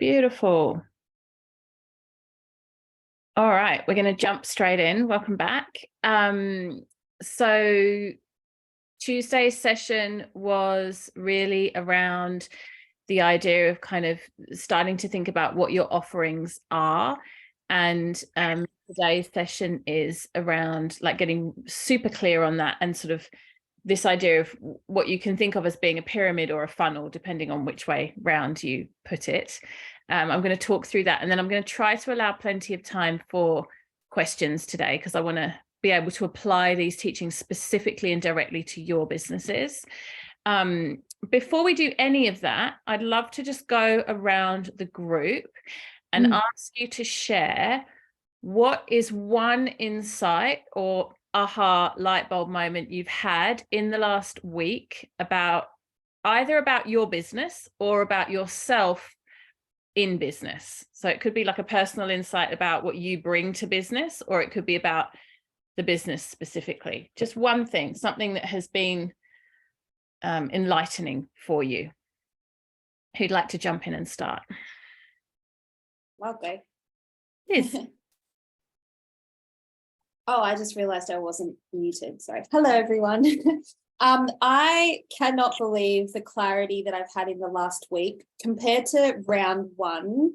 Beautiful. All right, we're going to jump straight in. Welcome back. So Tuesday's session was really around the idea of kind of starting to think about what your offerings are. And today's session is around like getting super clear on that and sort of this idea of what you can think of as being a pyramid or a funnel, depending on which way round you put it. I'm going to talk through that, and then I'm going to try to allow plenty of time for questions today, because I want to be able to apply these teachings specifically and directly to your businesses. Before we do any of that, I'd love to just go around the group and ask you to share what is one insight or aha light bulb moment you've had in the last week about either about your business or about yourself in business. So it could be like a personal insight about what you bring to business, or it could be about the business specifically. Just one thing, something that has been enlightening for you. Who'd like to jump in and start? Okay. Liz. Oh, I just realized I wasn't muted. Sorry. Hello, everyone. I cannot believe the clarity that I've had in the last week compared to round one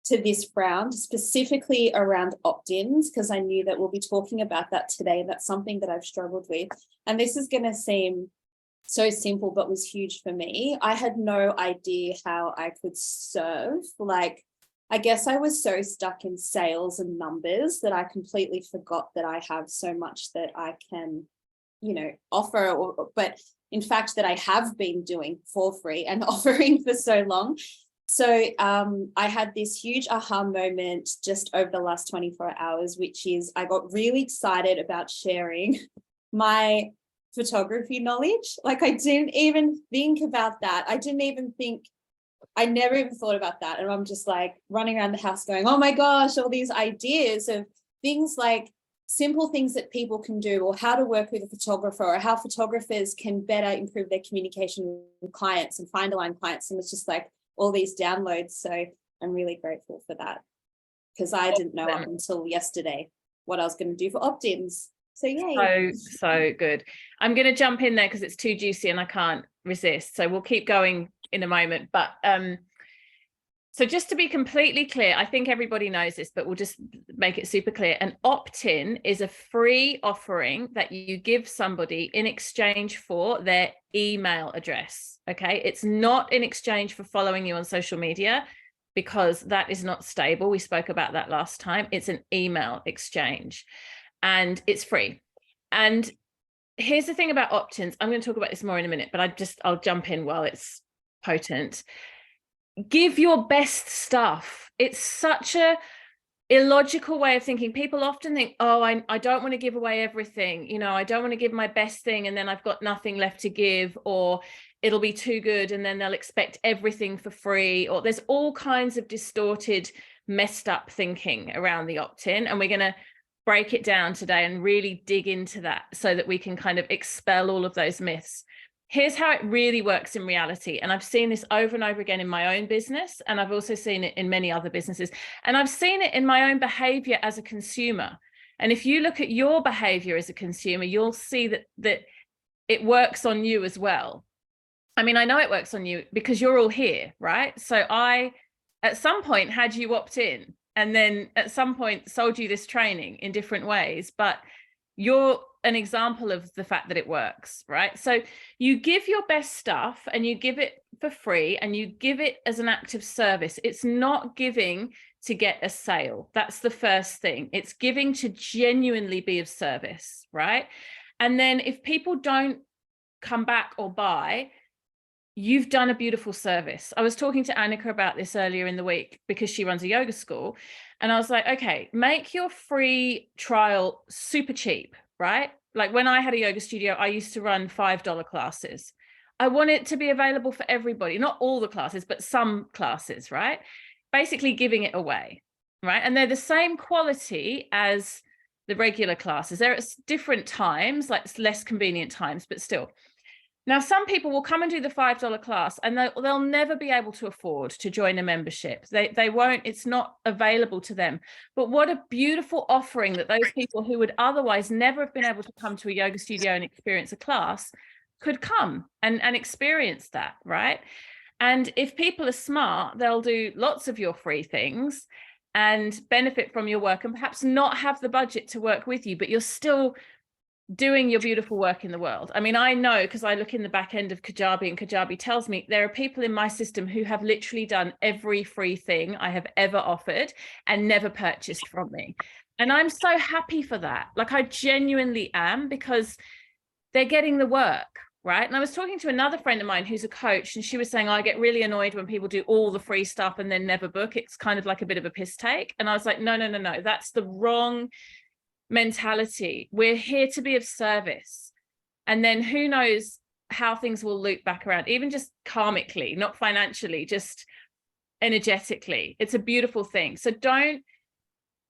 to this round, specifically around opt-ins, because I knew that we'll be talking about that today. And that's something that I've struggled with. And this is going to seem so simple, but was huge for me. I had no idea how I could serve. Like, I guess I was so stuck in sales and numbers that I completely forgot that I have so much that I can, offer, but in fact that I have been doing for free and offering for so long. So I had this huge aha moment just over the last 24 hours, which is I got really excited about sharing my photography knowledge. Like, I didn't even think about that. I never even thought about that. And I'm just like running around the house going, oh my gosh, all these ideas of things like simple things that people can do, or how to work with a photographer, or how photographers can better improve their communication with clients and find aligned clients. And it's just like all these downloads. So I'm really grateful for that, because I didn't know up until yesterday what I was going to do for opt-ins. So yay. So good. I'm going to jump in there because it's too juicy and I can't resist. So we'll keep going in a moment. But so just to be completely clear, I think everybody knows this, but we'll just make it super clear. An opt-in is a free offering that you give somebody in exchange for their email address. Okay. It's not in exchange for following you on social media, because that is not stable. We spoke about that last time. It's an email exchange and it's free. And here's the thing about opt-ins. I'm going to talk about this more in a minute, but I'll jump in while it's potent. Give your best stuff. It's such a illogical way of thinking. People often think, oh, I don't want to give away everything. I don't want to give my best thing and then I've got nothing left to give, or it'll be too good and then they'll expect everything for free, or there's all kinds of distorted, messed up thinking around the opt-in. And we're going to break it down today and really dig into that so that we can kind of expel all of those myths. Here's how it really works in reality. And I've seen this over and over again in my own business. And I've also seen it in many other businesses. And I've seen it in my own behavior as a consumer. And if you look at your behavior as a consumer, you'll see that it works on you as well. I mean, I know it works on you because you're all here, right? So I, at some point, had you opt in, and then at some point sold you this training in different ways, but you're an example of the fact that it works, right? So you give your best stuff and you give it for free and you give it as an act of service. It's not giving to get a sale. That's the first thing. It's giving to genuinely be of service, right? And then if people don't come back or buy, you've done a beautiful service. I was talking to Annika about this earlier in the week because she runs a yoga school. And I was like, okay, make your free trial super cheap, right? Like when I had a yoga studio, I used to run $5 classes. I want it to be available for everybody, not all the classes, but some classes, right? Basically giving it away, right? And they're the same quality as the regular classes. They're at different times, like less convenient times, but still. Now, some people will come and do the $5 class and they'll never be able to afford to join a membership. They won't, it's not available to them. But what a beautiful offering that those people who would otherwise never have been able to come to a yoga studio and experience a class could come and experience that, right? And if people are smart, they'll do lots of your free things and benefit from your work and perhaps not have the budget to work with you, but you're still doing your beautiful work in the world. I mean, I know because I look in the back end of Kajabi, and Kajabi tells me there are people in my system who have literally done every free thing I have ever offered and never purchased from me. And I'm so happy for that. Like, I genuinely am, because they're getting the work, right? And I was talking to another friend of mine who's a coach, and she was saying, I get really annoyed when people do all the free stuff and then never book. It's kind of like a bit of a piss take. And I was like, no, that's the wrong mentality. We're here to be of service, and then who knows how things will loop back around, even just karmically, not financially, just energetically. It's a beautiful thing. So don't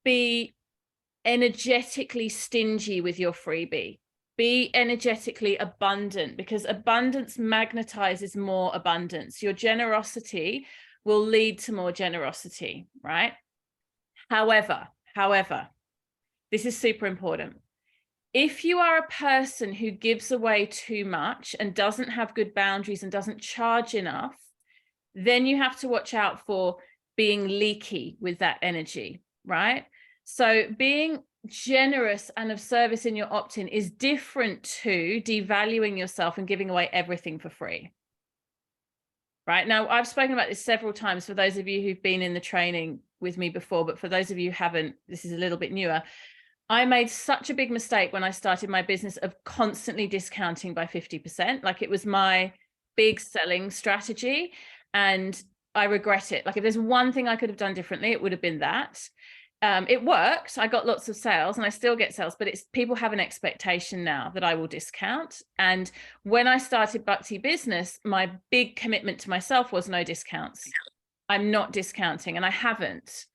be energetically stingy with your freebie. Be energetically abundant, because abundance magnetizes more abundance. Your generosity will lead to more generosity, right? However, this is super important. If you are a person who gives away too much and doesn't have good boundaries and doesn't charge enough, then you have to watch out for being leaky with that energy, right? So being generous and of service in your opt-in is different to devaluing yourself and giving away everything for free. Right now, I've spoken about this several times for those of you who've been in the training with me before, but for those of you who haven't, this is a little bit newer. I made such a big mistake when I started my business of constantly discounting by 50%. Like, it was my big selling strategy, and I regret it. Like, if there's one thing I could have done differently, it would have been that. It worked. I got lots of sales and I still get sales, but it's people have an expectation now that I will discount. And when I started Bhakti Business, my big commitment to myself was no discounts. I'm not discounting, and I haven't.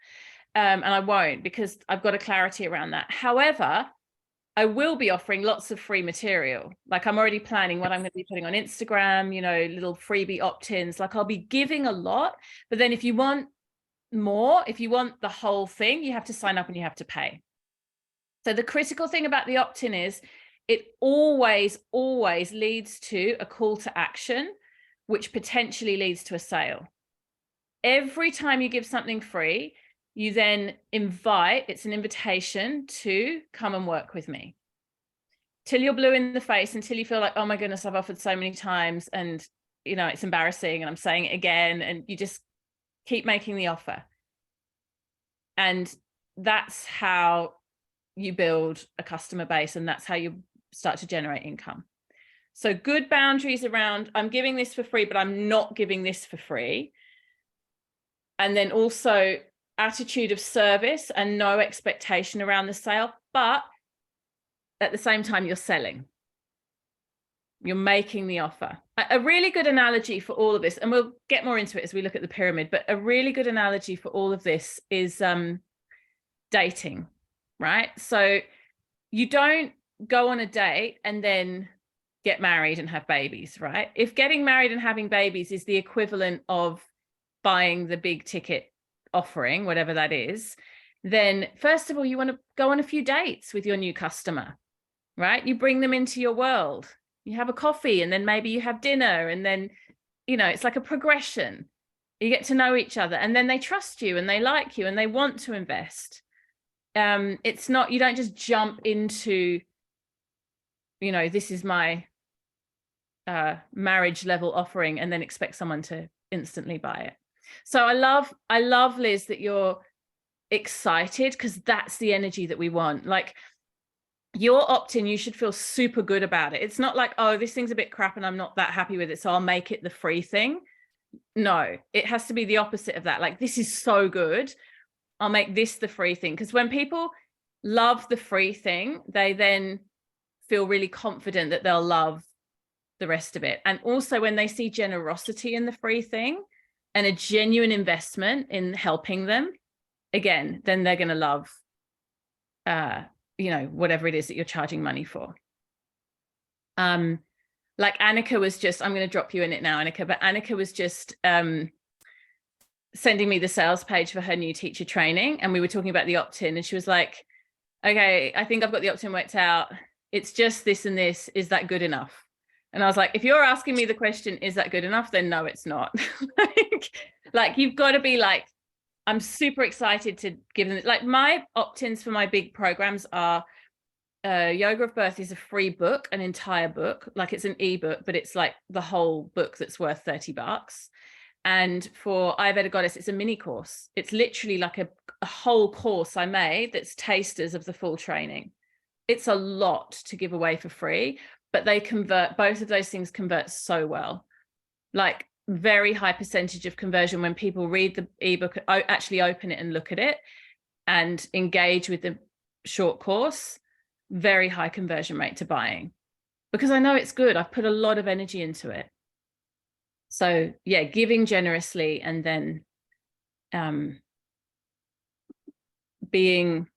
And I won't, because I've got a clarity around that. However, I will be offering lots of free material. Like, I'm already planning what I'm going to be putting on Instagram, you know, little freebie opt-ins. Like, I'll be giving a lot, but then if you want more, if you want the whole thing, you have to sign up and you have to pay. So the critical thing about the opt-in is it always leads to a call to action, which potentially leads to a sale. Every time you give something free, you then invite, it's an invitation to come and work with me till you're blue in the face, until you feel like, oh my goodness, I've offered so many times and, you know, it's embarrassing and I'm saying it again, and you just keep making the offer. And that's how you build a customer base, and that's how you start to generate income. So good boundaries around, I'm giving this for free, but I'm not giving this for free. And then also attitude of service and no expectation around the sale, but at the same time, you're selling. You're making the offer. A really good analogy for all of this, and we'll get more into it as we look at the pyramid, but a really good analogy for all of this is dating, right? So you don't go on a date and then get married and have babies, right? If getting married and having babies is the equivalent of buying the big ticket offering, whatever that is, then first of all, you want to go on a few dates with your new customer, right? You bring them into your world. You have a coffee, and then maybe you have dinner, and then, you know, it's like a progression. You get to know each other, and then they trust you and they like you and they want to invest. It's not, you don't just jump into, you know, this is my marriage level offering and then expect someone to instantly buy it. So I love, Liz, that you're excited, because that's the energy that we want. Like, your opt-in, you should feel super good about it. It's not like, oh, this thing's a bit crap and I'm not that happy with it, so I'll make it the free thing. No, it has to be the opposite of that. Like, this is so good, I'll make this the free thing. Because when people love the free thing, they then feel really confident that they'll love the rest of it. And also when they see generosity in the free thing and a genuine investment in helping them, again, then they're going to love you know, whatever it is that you're charging money for. Like Annika was just, I'm going to drop you in it now, Annika, but Annika was just sending me the sales page for her new teacher training. And we were talking about the opt-in, and she was like, okay, I think I've got the opt-in worked out. It's just this and this. Is that good enough? And I was like, if you're asking me the question, is that good enough? Then no, it's not. like you've got to be like, I'm super excited to give them, like my opt-ins for my big programs are Yoga of Birth is a free book, an entire book, like it's an ebook, but it's like the whole book that's worth $30. And for Ayurveda Goddess, it's a mini course. It's literally like a whole course I made that's tasters of the full training. It's a lot to give away for free, but they convert, both of those things convert so well. Like very high percentage of conversion when people read the ebook, actually open it and look at it and engage with the short course. Very high conversion rate to buying, because I know it's good. I've put a lot of energy into it. So yeah, giving generously and then being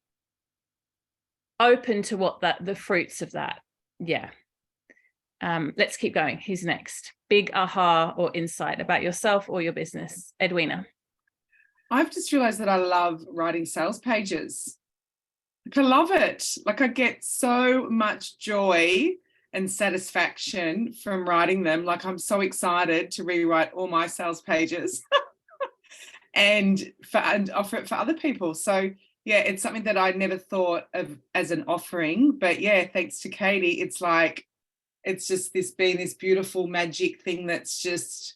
open to what the fruits of that. Yeah. Let's keep going. Who's next? Big aha or insight about yourself or your business. Edwina. I've just realized that I love writing sales pages. Like I love it. Like I get so much joy and satisfaction from writing them. Like I'm so excited to rewrite all my sales pages and offer it for other people. So yeah, it's something that I never thought of as an offering, but yeah, thanks to Katie, it's like, it's just this beautiful magic thing that's just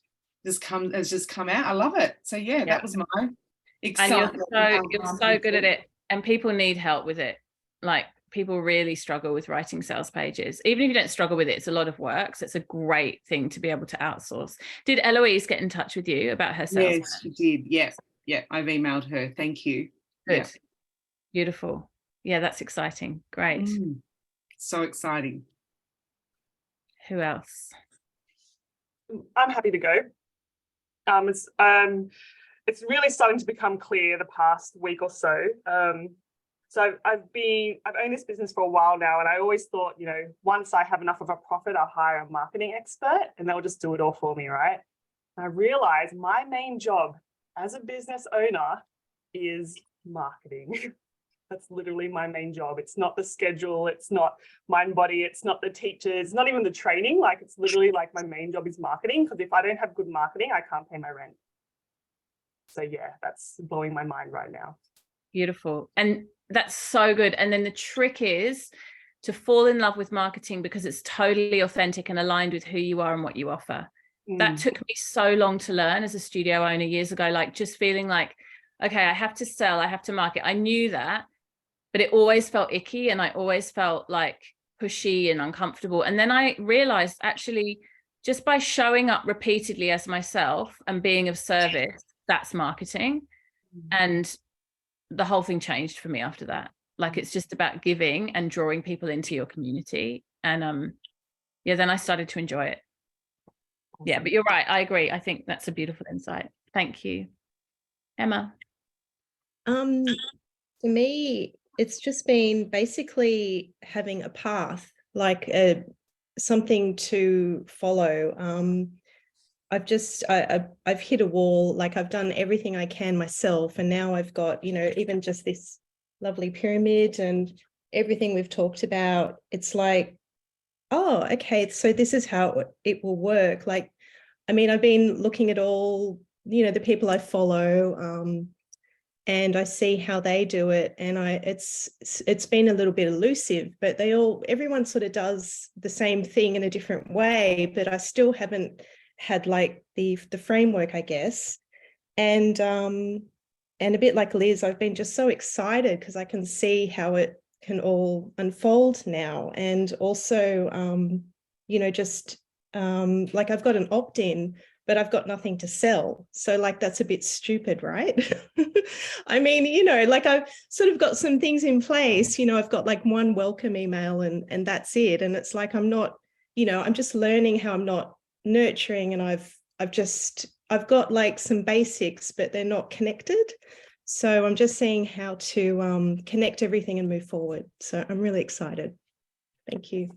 come out. I love it. So yeah, that was my excitement. And you're so good at it. And people need help with it. Like people really struggle with writing sales pages. Even if you don't struggle with it, it's a lot of work. So it's a great thing to be able to outsource. Did Eloise get in touch with you about her sales? Yes, she did. Yeah. I've emailed her. Thank you. Good. Yeah. Beautiful. Yeah, that's exciting. Great. So exciting. Who else? I'm happy to go. It's really starting to become clear the past week or so. So I've owned this business for a while now, and I always thought, you know, once I have enough of a profit, I'll hire a marketing expert and they'll just do it all for me, right? And I realized my main job as a business owner is marketing. That's literally my main job. It's not the schedule. It's not mind body. It's not the teachers, not even the training. Like it's literally like my main job is marketing, because if I don't have good marketing, I can't pay my rent. So yeah, that's blowing my mind right now. Beautiful. And that's so good. And then the trick is to fall in love with marketing because it's totally authentic and aligned with who you are and what you offer. That took me so long to learn as a studio owner years ago, like just feeling like, okay, I have to sell, I have to market. I knew that, but it always felt icky and I always felt like pushy and uncomfortable. And then I realized actually just by showing up repeatedly as myself and being of service, that's marketing. And the whole thing changed for me after that. Like it's just about giving and drawing people into your community. And yeah, then I started to enjoy it. Yeah, but you're right. I agree. I think that's a beautiful insight. Thank you. Emma. For me, it's just been basically having a path, like something to follow. I've hit a wall. Like I've done everything I can myself, and now I've got, you know, even just this lovely pyramid and everything we've talked about. It's like, oh, okay, so this is how it will work. Like, I mean, I've been looking at all, you know, the people I follow, and I see how they do it, and it's been a little bit elusive, but everyone sort of does the same thing in a different way, but I still haven't had like the framework, I guess. And a bit like Liz, I've been just so excited because I can see how it can all unfold now. And also, you know, just like I've got an opt-in, but I've got nothing to sell. So like, that's a bit stupid, right? I mean, you know, like I've sort of got some things in place, you know, I've got like one welcome email and that's it. And it's like, I'm not, you know, I'm just learning how I'm not nurturing, and I've got like some basics, but they're not connected. So I'm just seeing how to connect everything and move forward. So I'm really excited. Thank you.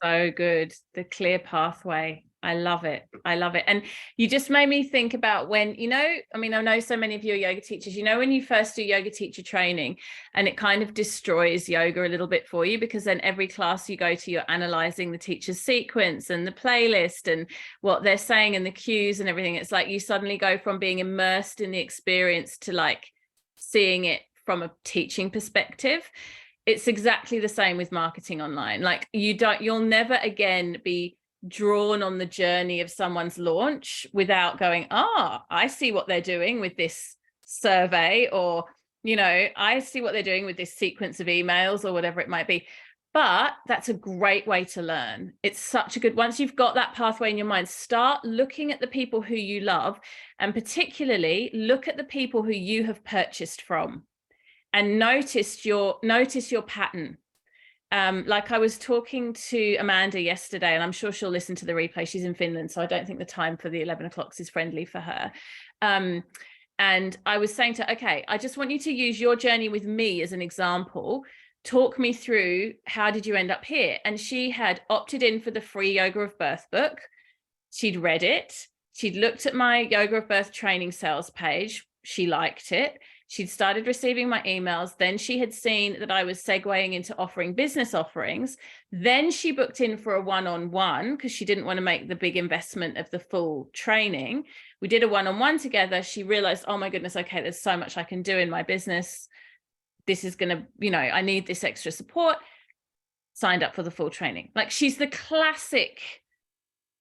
So good. The clear pathway. I love it. I love it. And you just made me think about when, you know, I mean, I know so many of you are yoga teachers, you know, when you first do yoga teacher training and it kind of destroys yoga a little bit for you, because then every class you go to, you're analyzing the teacher's sequence and the playlist and what they're saying and the cues and everything. It's like you suddenly go from being immersed in the experience to like seeing it from a teaching perspective. It's exactly the same with marketing online. Like you'll never again be drawn on the journey of someone's launch without going, I see what they're doing with this survey, or, you know, I see what they're doing with this sequence of emails or whatever it might be. But that's a great way to learn. It's such a good, once you've got that pathway in your mind, start looking at the people who you love, and particularly look at the people who you have purchased from and notice your pattern. Like I was talking to Amanda yesterday, and I'm sure she'll listen to the replay. She's in Finland, so I don't think the time for the 11 o'clocks is friendly for her. And I was saying to her, okay, I just want you to use your journey with me as an example. Talk me through, how did you end up here? And she had opted in for the free Yoga of Birth book. She'd read it. She'd looked at my Yoga of Birth training sales page. She liked it. She'd started receiving my emails. Then she had seen that I was segueing into offering business offerings. Then she booked in for a one-on-one because she didn't want to make the big investment of the full training. We did a one-on-one together. She realized, oh my goodness, okay, there's so much I can do in my business. This is going to, you know, I need this extra support. Signed up for the full training. Like, she's the classic.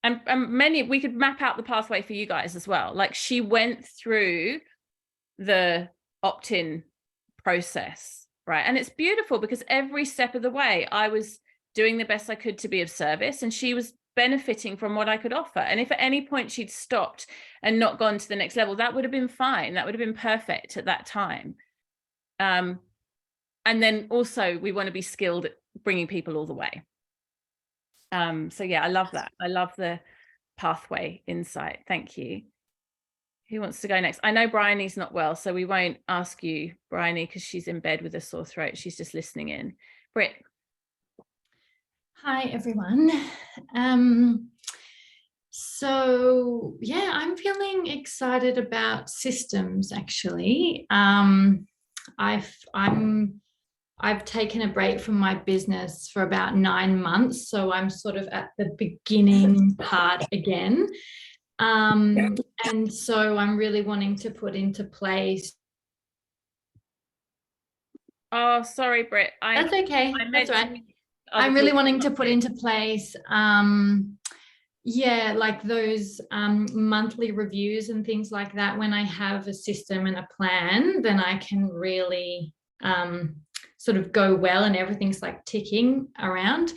And many, we could map out the pathway for you guys as well. Like, she went through the opt-in process, right? And it's beautiful because every step of the way I was doing the best I could to be of service, and she was benefiting from what I could offer. And if at any point she'd stopped and not gone to the next level, that would have been fine. That would have been perfect at that time. And then also we want to be skilled at bringing people all the way. So yeah, I love that. I love the pathway insight. Thank you. Who wants to go next? I know Bryony's not well, so we won't ask you, Bryony, because she's in bed with a sore throat. She's just listening in. Britt. Hi, everyone. So yeah, I'm feeling excited about systems, actually. I've taken a break from my business for about 9 months, so I'm sort of at the beginning part again. And so I'm really wanting to put into place. Oh, sorry, Britt. That's okay. That's right. I'm really wanting to put into place, yeah, like those monthly reviews and things like that. When I have a system and a plan, then I can really sort of go well and everything's like ticking around.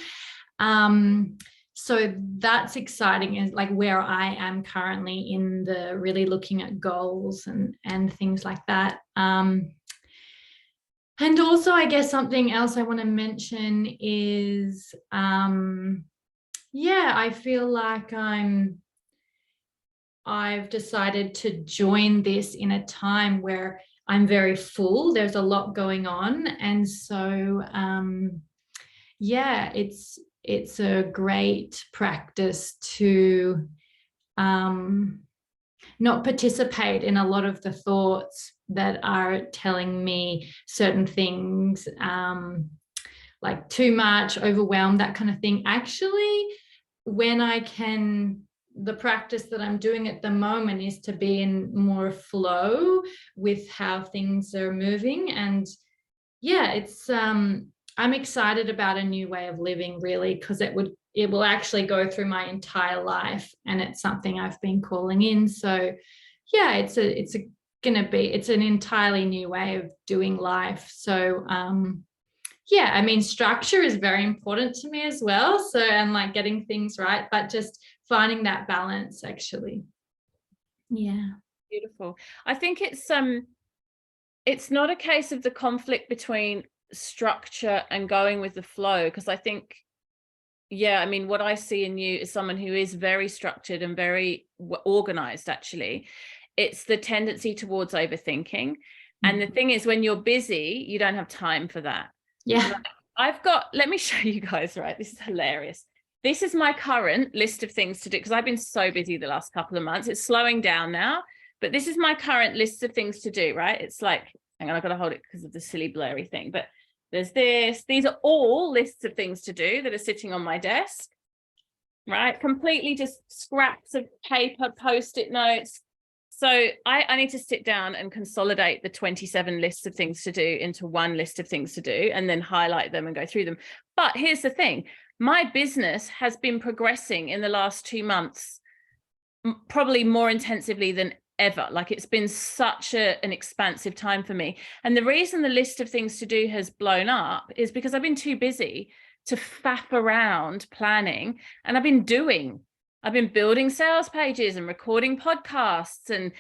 So that's exciting, is like where I am currently in the really looking at goals and things like that. And also, I guess something else I want to mention is, yeah, I feel like I've decided to join this in a time where I'm very full. There's a lot going on. And so, yeah, it's a great practice to not participate in a lot of the thoughts that are telling me certain things, like too much, overwhelmed, that kind of thing. Actually, when I can, the practice that I'm doing at the moment is to be in more flow with how things are moving. And yeah, it's I'm excited about a new way of living, really, because it will actually go through my entire life, and it's something I've been calling in. So yeah, it's an entirely new way of doing life. So yeah, I mean, structure is very important to me as well. So, and like getting things right, but just finding that balance, actually. Yeah. Beautiful. I think it's not a case of the conflict between structure and going with the flow, because I think, yeah, I mean, what I see in you is someone who is very structured and very organized. Actually, it's the tendency towards overthinking. And the thing is, when you're busy, you don't have time for that. Yeah. Let me show you guys, right? This is hilarious. this is my current list of things to do, because I've been so busy the last couple of months. It's slowing down now, but this is my current list of things to do, right? It's like, hang on, I've got to hold it because of the silly blurry thing, but there's this. These are all lists of things to do that are sitting on my desk, right? Completely just scraps of paper, post-it notes. So I need to sit down and consolidate the 27 lists of things to do into one list of things to do, and then highlight them and go through them. But here's the thing, my business has been progressing in the last 2 months, probably more intensively than ever. Like, it's been such an expansive time for me. And the reason the list of things to do has blown up is because I've been too busy to faff around planning, and I've been building sales pages and recording podcasts and,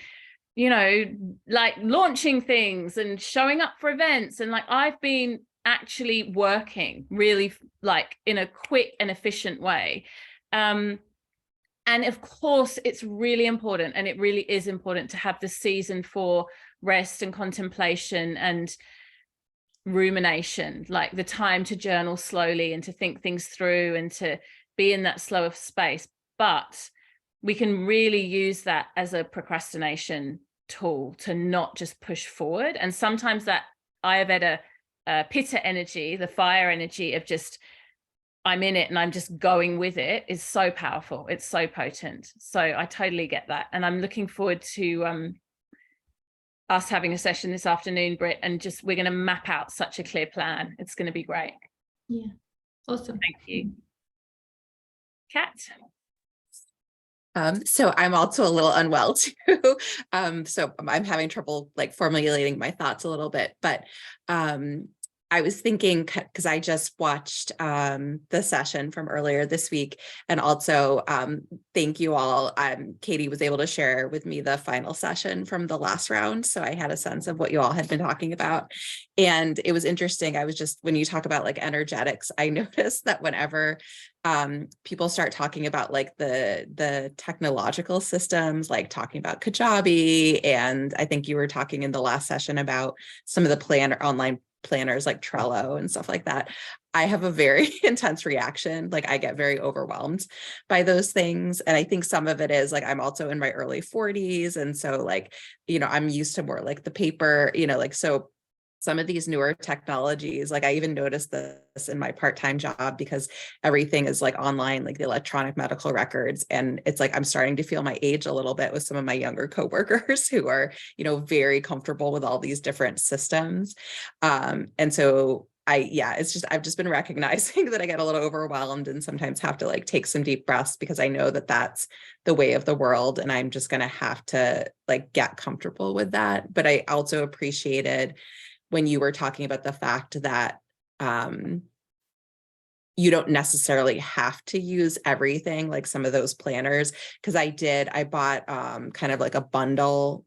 you know, like launching things and showing up for events. And like, I've been actually working really like in a quick and efficient way. And of course, it's really important, and it really is important to have the season for rest and contemplation and rumination, like the time to journal slowly and to think things through and to be in that slower space. But we can really use that as a procrastination tool to not just push forward. And sometimes that Ayurveda pitta energy, the fire energy of just, I'm in it and I'm just going with it, is so powerful. It's so potent. So I totally get that. And I'm looking forward to us having a session this afternoon, Britt, and just, we're going to map out such a clear plan. It's going to be great. Yeah. Awesome. Thank you. Kat? So I'm also a little unwell too. So I'm having trouble like formulating my thoughts a little bit, but I was thinking, because I just watched the session from earlier this week, and also thank you all. Katie was able to share with me the final session from the last round, so I had a sense of what you all had been talking about, and it was interesting. I was just, when you talk about like energetics, I noticed that whenever people start talking about like the technological systems, like talking about Kajabi, and I think you were talking in the last session about some of the online planners like Trello and stuff like that, I have a very intense reaction. Like, I get very overwhelmed by those things. And I think some of it is like, I'm also in my early 40s. And so like, you know, I'm used to more like the paper, you know, like, so some of these newer technologies, like I even noticed this in my part-time job because everything is like online, like the electronic medical records. And it's like, I'm starting to feel my age a little bit with some of my younger coworkers who are, you know, very comfortable with all these different systems. And so it's just, I've just been recognizing that I get a little overwhelmed and sometimes have to like take some deep breaths, because I know that that's the way of the world. And I'm just going to have to like get comfortable with that. But I also appreciated when you were talking about the fact that you don't necessarily have to use everything, like some of those planners, because I bought kind of like a bundle.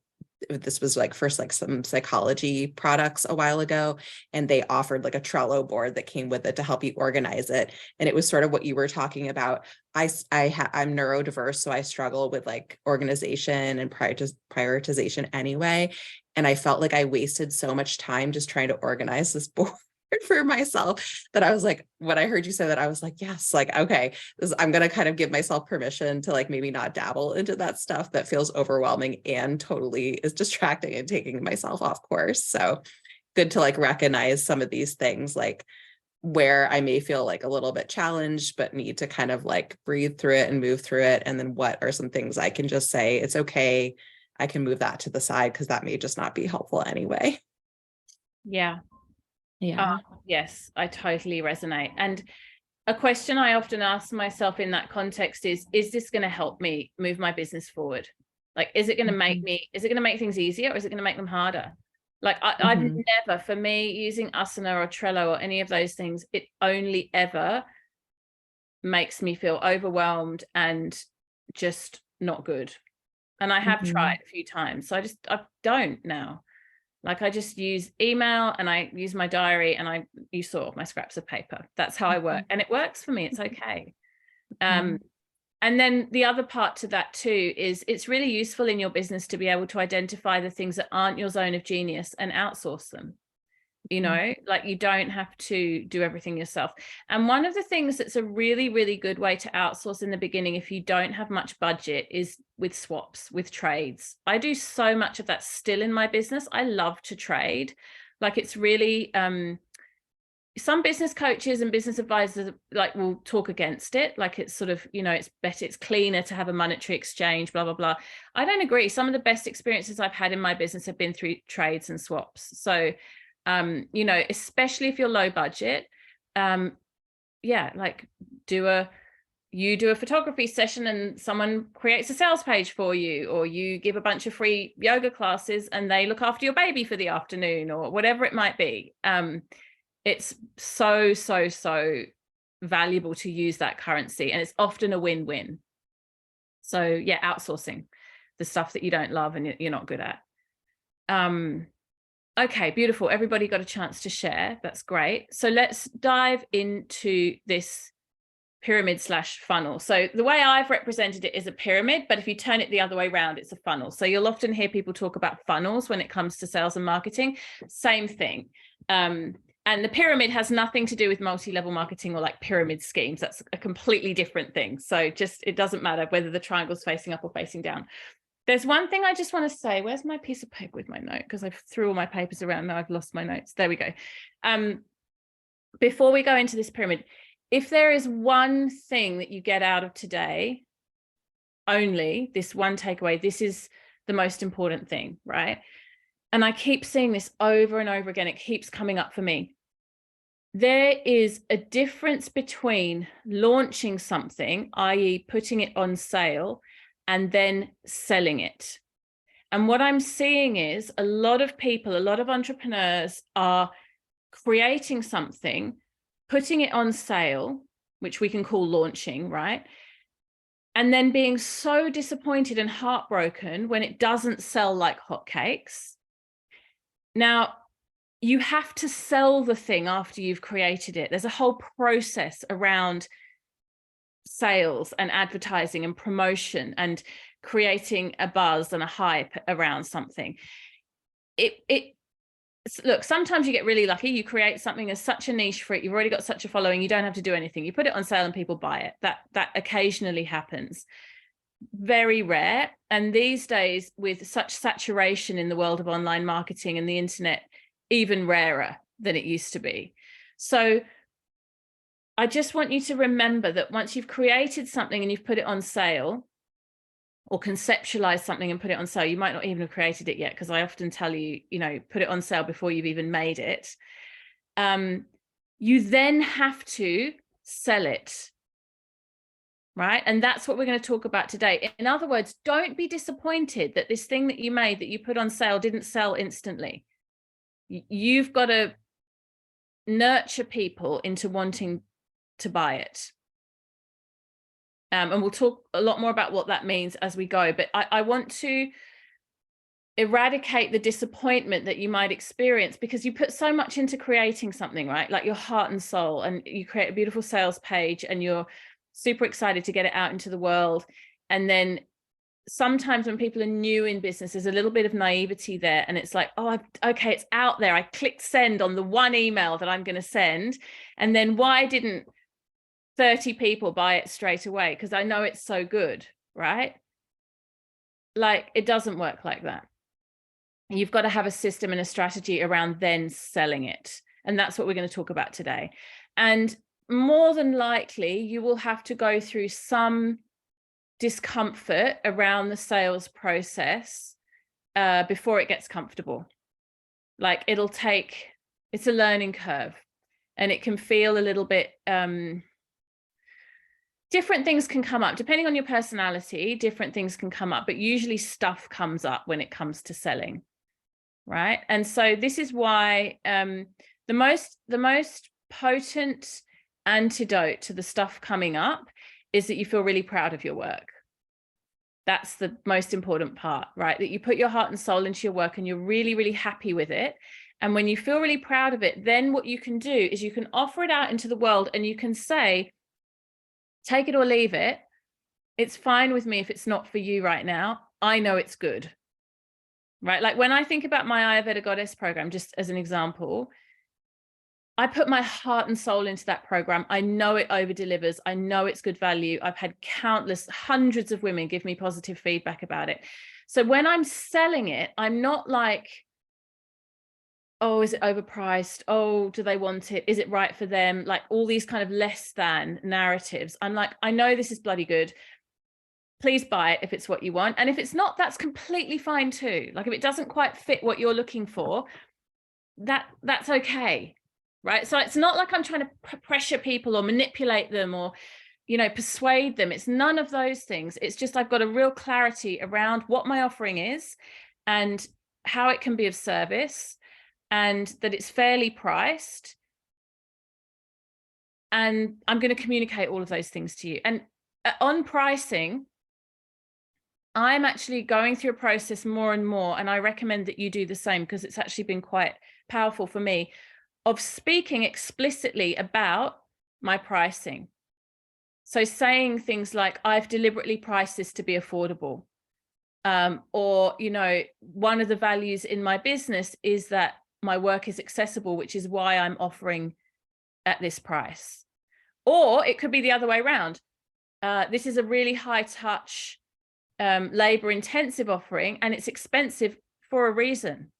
This was like first like some psychology products a while ago, and they offered like a Trello board that came with it to help you organize it. And it was sort of what you were talking about. I'm neurodiverse, so I struggle with like organization and prioritization anyway. And I felt like I wasted so much time just trying to organize this board for myself that I was like, when I heard you say that, I was like, yes, like, okay, I'm going to kind of give myself permission to like maybe not dabble into that stuff that feels overwhelming and totally is distracting and taking myself off course. So good to like recognize some of these things, like where I may feel like a little bit challenged, but need to kind of like breathe through it and move through it. And then what are some things I can just say, it's okay, I can move that to the side because that may just not be helpful anyway. Yeah. Yeah. Yes, I totally resonate. And a question I often ask myself in that context is this going to help me move my business forward? Like, is it going to make things easier, or is it going to make them harder? Like I've never, for me, using Asana or Trello or any of those things, it only ever makes me feel overwhelmed and just not good. And I have tried a few times. So I don't now. Like, I just use email and I use my diary and you saw my scraps of paper. That's how I work. And it works for me. It's okay. And then the other part to that too is it's really useful in your business to be able to identify the things that aren't your zone of genius and outsource them. you know, like you don't have to do everything yourself. And one of the things that's a really, really good way to outsource in the beginning, if you don't have much budget, is with swaps, with trades. I do so much of that still in my business. I love to trade. Like it's really, some business coaches and business advisors like will talk against it. Like it's sort of, you know, it's better, it's cleaner to have a monetary exchange, blah, blah, blah. I don't agree. Some of the best experiences I've had in my business have been through trades and swaps. So, you know, especially if you're low budget, yeah, like you do a photography session and someone creates a sales page for you, or you give a bunch of free yoga classes and they look after your baby for the afternoon, or whatever it might be. It's so valuable to use that currency, and it's often a win-win. So yeah, outsourcing the stuff that you don't love and you're not good at. Okay, beautiful. Everybody got a chance to share. That's great. So let's dive into this pyramid / funnel. So the way I've represented it is a pyramid, but if you turn it the other way around, it's a funnel. So you'll often hear people talk about funnels when it comes to sales and marketing. Same thing. And the pyramid has nothing to do with multi-level marketing or like pyramid schemes. That's a completely different thing. So just, it doesn't matter whether the triangle's facing up or facing down. There's one thing I just want to say. Where's my piece of paper with my note? Because I threw all my papers around. Now I've lost my notes. There we go. Before we go into this pyramid, if there is one thing that you get out of today, only this one takeaway, this is the most important thing, right? And I keep seeing this over and over again. It keeps coming up for me. There is a difference between launching something, i.e. putting it on sale, and then selling it. And what I'm seeing is a lot of people, a lot of entrepreneurs are creating something, putting it on sale, which we can call launching, right? And then being so disappointed and heartbroken when it doesn't sell like hotcakes. Now, you have to sell the thing after you've created it. There's a whole process around sales and advertising and promotion and creating a buzz and a hype around something. Look, sometimes you get really lucky. You create something as such a niche for it. You've already got such a following. You don't have to do anything. You put it on sale and people buy it. That occasionally happens. Very rare. And these days, with such saturation in the world of online marketing and the internet, even rarer than it used to be. So I just want you to remember that once you've created something and you've put it on sale, or conceptualize something and put it on sale, you might not even have created it yet, because I often tell you, you know, put it on sale before you've even made it. You then have to sell it, right? And that's what we're going to talk about today. In other words, don't be disappointed that this thing that you made, that you put on sale, didn't sell instantly. You've got to nurture people into wanting to buy it. And we'll talk a lot more about what that means as we go. But I want to eradicate the disappointment that you might experience because you put so much into creating something, right? Like your heart and soul, and you create a beautiful sales page and you're super excited to get it out into the world. And then sometimes when people are new in business, there's a little bit of naivety there. And it's like, oh, okay, it's out there. I clicked send on the one email that I'm going to send. And then why didn't 30 people buy it straight away? Because I know it's so good, right? Like, it doesn't work like that. You've got to have a system and a strategy around then selling it. And that's what we're going to talk about today. And more than likely, you will have to go through some discomfort around the sales process before it gets comfortable. Like, it's a learning curve, and it can feel a little bit, different things can come up depending on your personality. Different things can come up, but usually stuff comes up when it comes to selling, right? And so this is why the most potent antidote to the stuff coming up is that you feel really proud of your work. That's the most important part, right? That you put your heart and soul into your work and you're really, really happy with it. And when you feel really proud of it, then what you can do is you can offer it out into the world and you can say, take it or leave it. It's fine with me if it's not for you right now. I know it's good, right? Like when I think about my Ayurveda Goddess program, just as an example, I put my heart and soul into that program. I know it over delivers. I know it's good value. I've had hundreds of women give me positive feedback about it. So when I'm selling it, I'm not like, oh, is it overpriced? Oh, do they want it? Is it right for them? Like all these kind of less than narratives. I'm like, I know this is bloody good. Please buy it if it's what you want. And if it's not, that's completely fine too. Like if it doesn't quite fit what you're looking for, that's okay. Right. So it's not like I'm trying to pressure people or manipulate them or, you know, persuade them. It's none of those things. It's just I've got a real clarity around what my offering is and how it can be of service and that it's fairly priced. And I'm going to communicate all of those things to you. And on pricing, I'm actually going through a process more and more, and I recommend that you do the same because it's actually been quite powerful for me, of speaking explicitly about my pricing. So saying things like, I've deliberately priced this to be affordable. Or, you know, one of the values in my business is that my work is accessible, which is why I'm offering at this price. Or it could be the other way around. This is a really high touch, labor intensive offering, and it's expensive for a reason.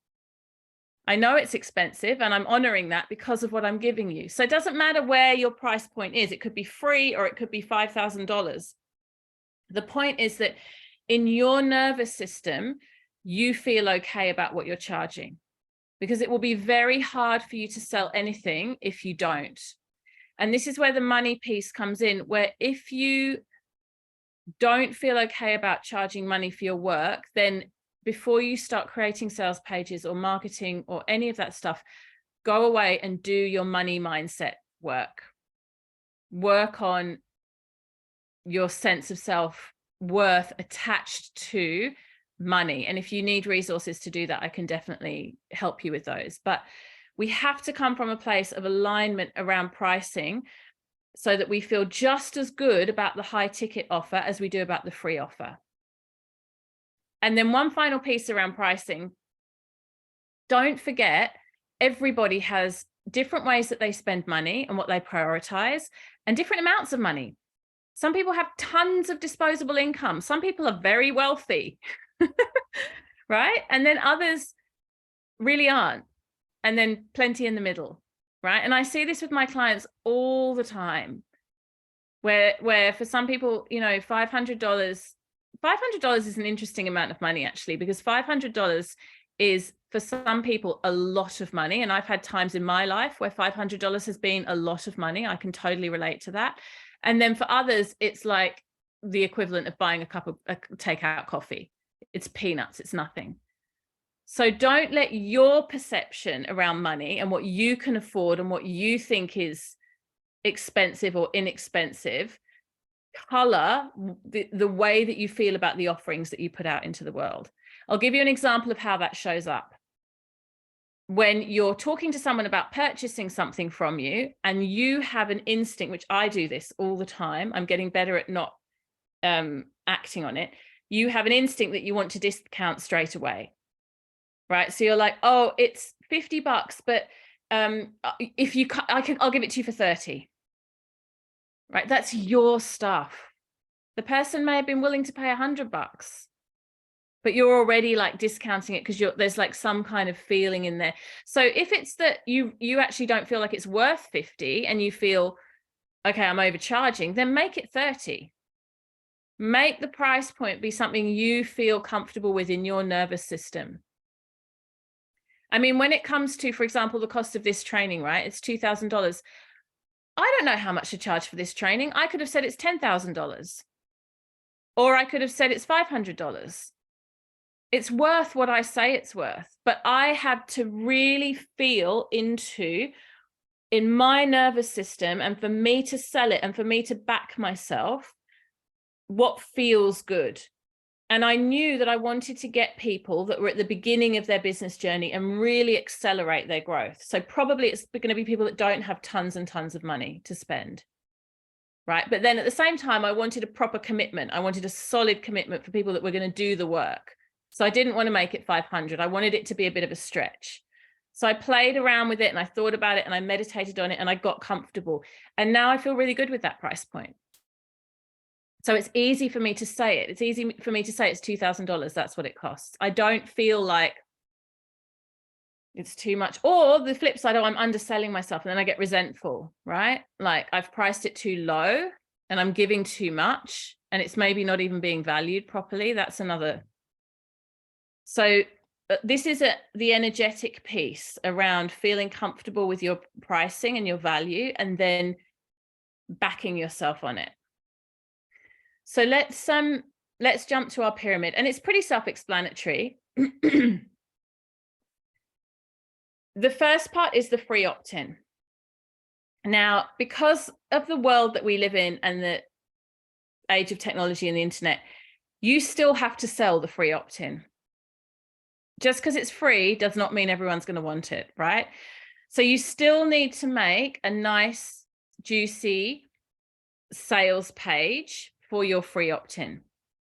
I know it's expensive and I'm honoring that because of what I'm giving you. So it doesn't matter where your price point is. It could be free or it could be $5,000. The point is that in your nervous system, you feel okay about what you're charging, because it will be very hard for you to sell anything if you don't. And this is where the money piece comes in, where if you don't feel okay about charging money for your work, then before you start creating sales pages or marketing or any of that stuff, go away and do your money mindset work. Work on your sense of self-worth attached to money. And if you need resources to do that, I can definitely help you with those. But we have to come from a place of alignment around pricing so that we feel just as good about the high ticket offer as we do about the free offer. And then one final piece around pricing. Don't forget, everybody has different ways that they spend money and what they prioritize, and different amounts of money. Some people have tons of disposable income. Some people are very wealthy, right? And then others really aren't. And then plenty in the middle, right? And I see this with my clients all the time, where for some people, you know, $500 is an interesting amount of money, actually, because $500 is for some people a lot of money. And I've had times in my life where $500 has been a lot of money. I can totally relate to that. And then for others, it's like the equivalent of buying a cup of takeout coffee. It's peanuts, it's nothing. So don't let your perception around money and what you can afford and what you think is expensive or inexpensive color the way that you feel about the offerings that you put out into the world. I'll give you an example of how that shows up. When you're talking to someone about purchasing something from you and you have an instinct, which I do this all the time, I'm getting better at not acting on it. You have an instinct that you want to discount straight away, right? So you're like, oh, it's $50, but if you, I'll give it to you for 30. Right? That's your stuff. The person may have been willing to pay $100, but you're already like discounting it because there's like some kind of feeling in there. So if it's that you actually don't feel like it's worth 50 and you feel, okay, I'm overcharging, then make it 30. Make the price point be something you feel comfortable with in your nervous system. I mean, when it comes to, for example, the cost of this training, right? It's $2,000. I don't know how much to charge for this training. I could have said it's $10,000, or I could have said it's $500. It's worth what I say it's worth, but I had to really feel into in my nervous system, and for me to sell it and for me to back myself, what feels good. And I knew that I wanted to get people that were at the beginning of their business journey and really accelerate their growth. So probably it's going to be people that don't have tons and tons of money to spend, right? But then at the same time, I wanted a proper commitment. I wanted a solid commitment for people that were going to do the work. So I didn't want to make it 500. I wanted it to be a bit of a stretch. So I played around with it and I thought about it and I meditated on it and I got comfortable. And now I feel really good with that price point. So it's easy for me to say it. It's easy for me to say it's $2,000. That's what it costs. I don't feel like it's too much. Or the flip side, oh, I'm underselling myself, and then I get resentful, right? Like I've priced it too low and I'm giving too much and it's maybe not even being valued properly. That's another. So this is the energetic piece around feeling comfortable with your pricing and your value, and then backing yourself on it. So let's jump to our pyramid, and it's pretty self-explanatory. The first part is the free opt-in. Now, because of the world that we live in and the age of technology and the internet, you still have to sell the free opt-in. Just because it's free does not mean everyone's going to want it, right? So you still need to make a nice, juicy sales page for your free opt-in.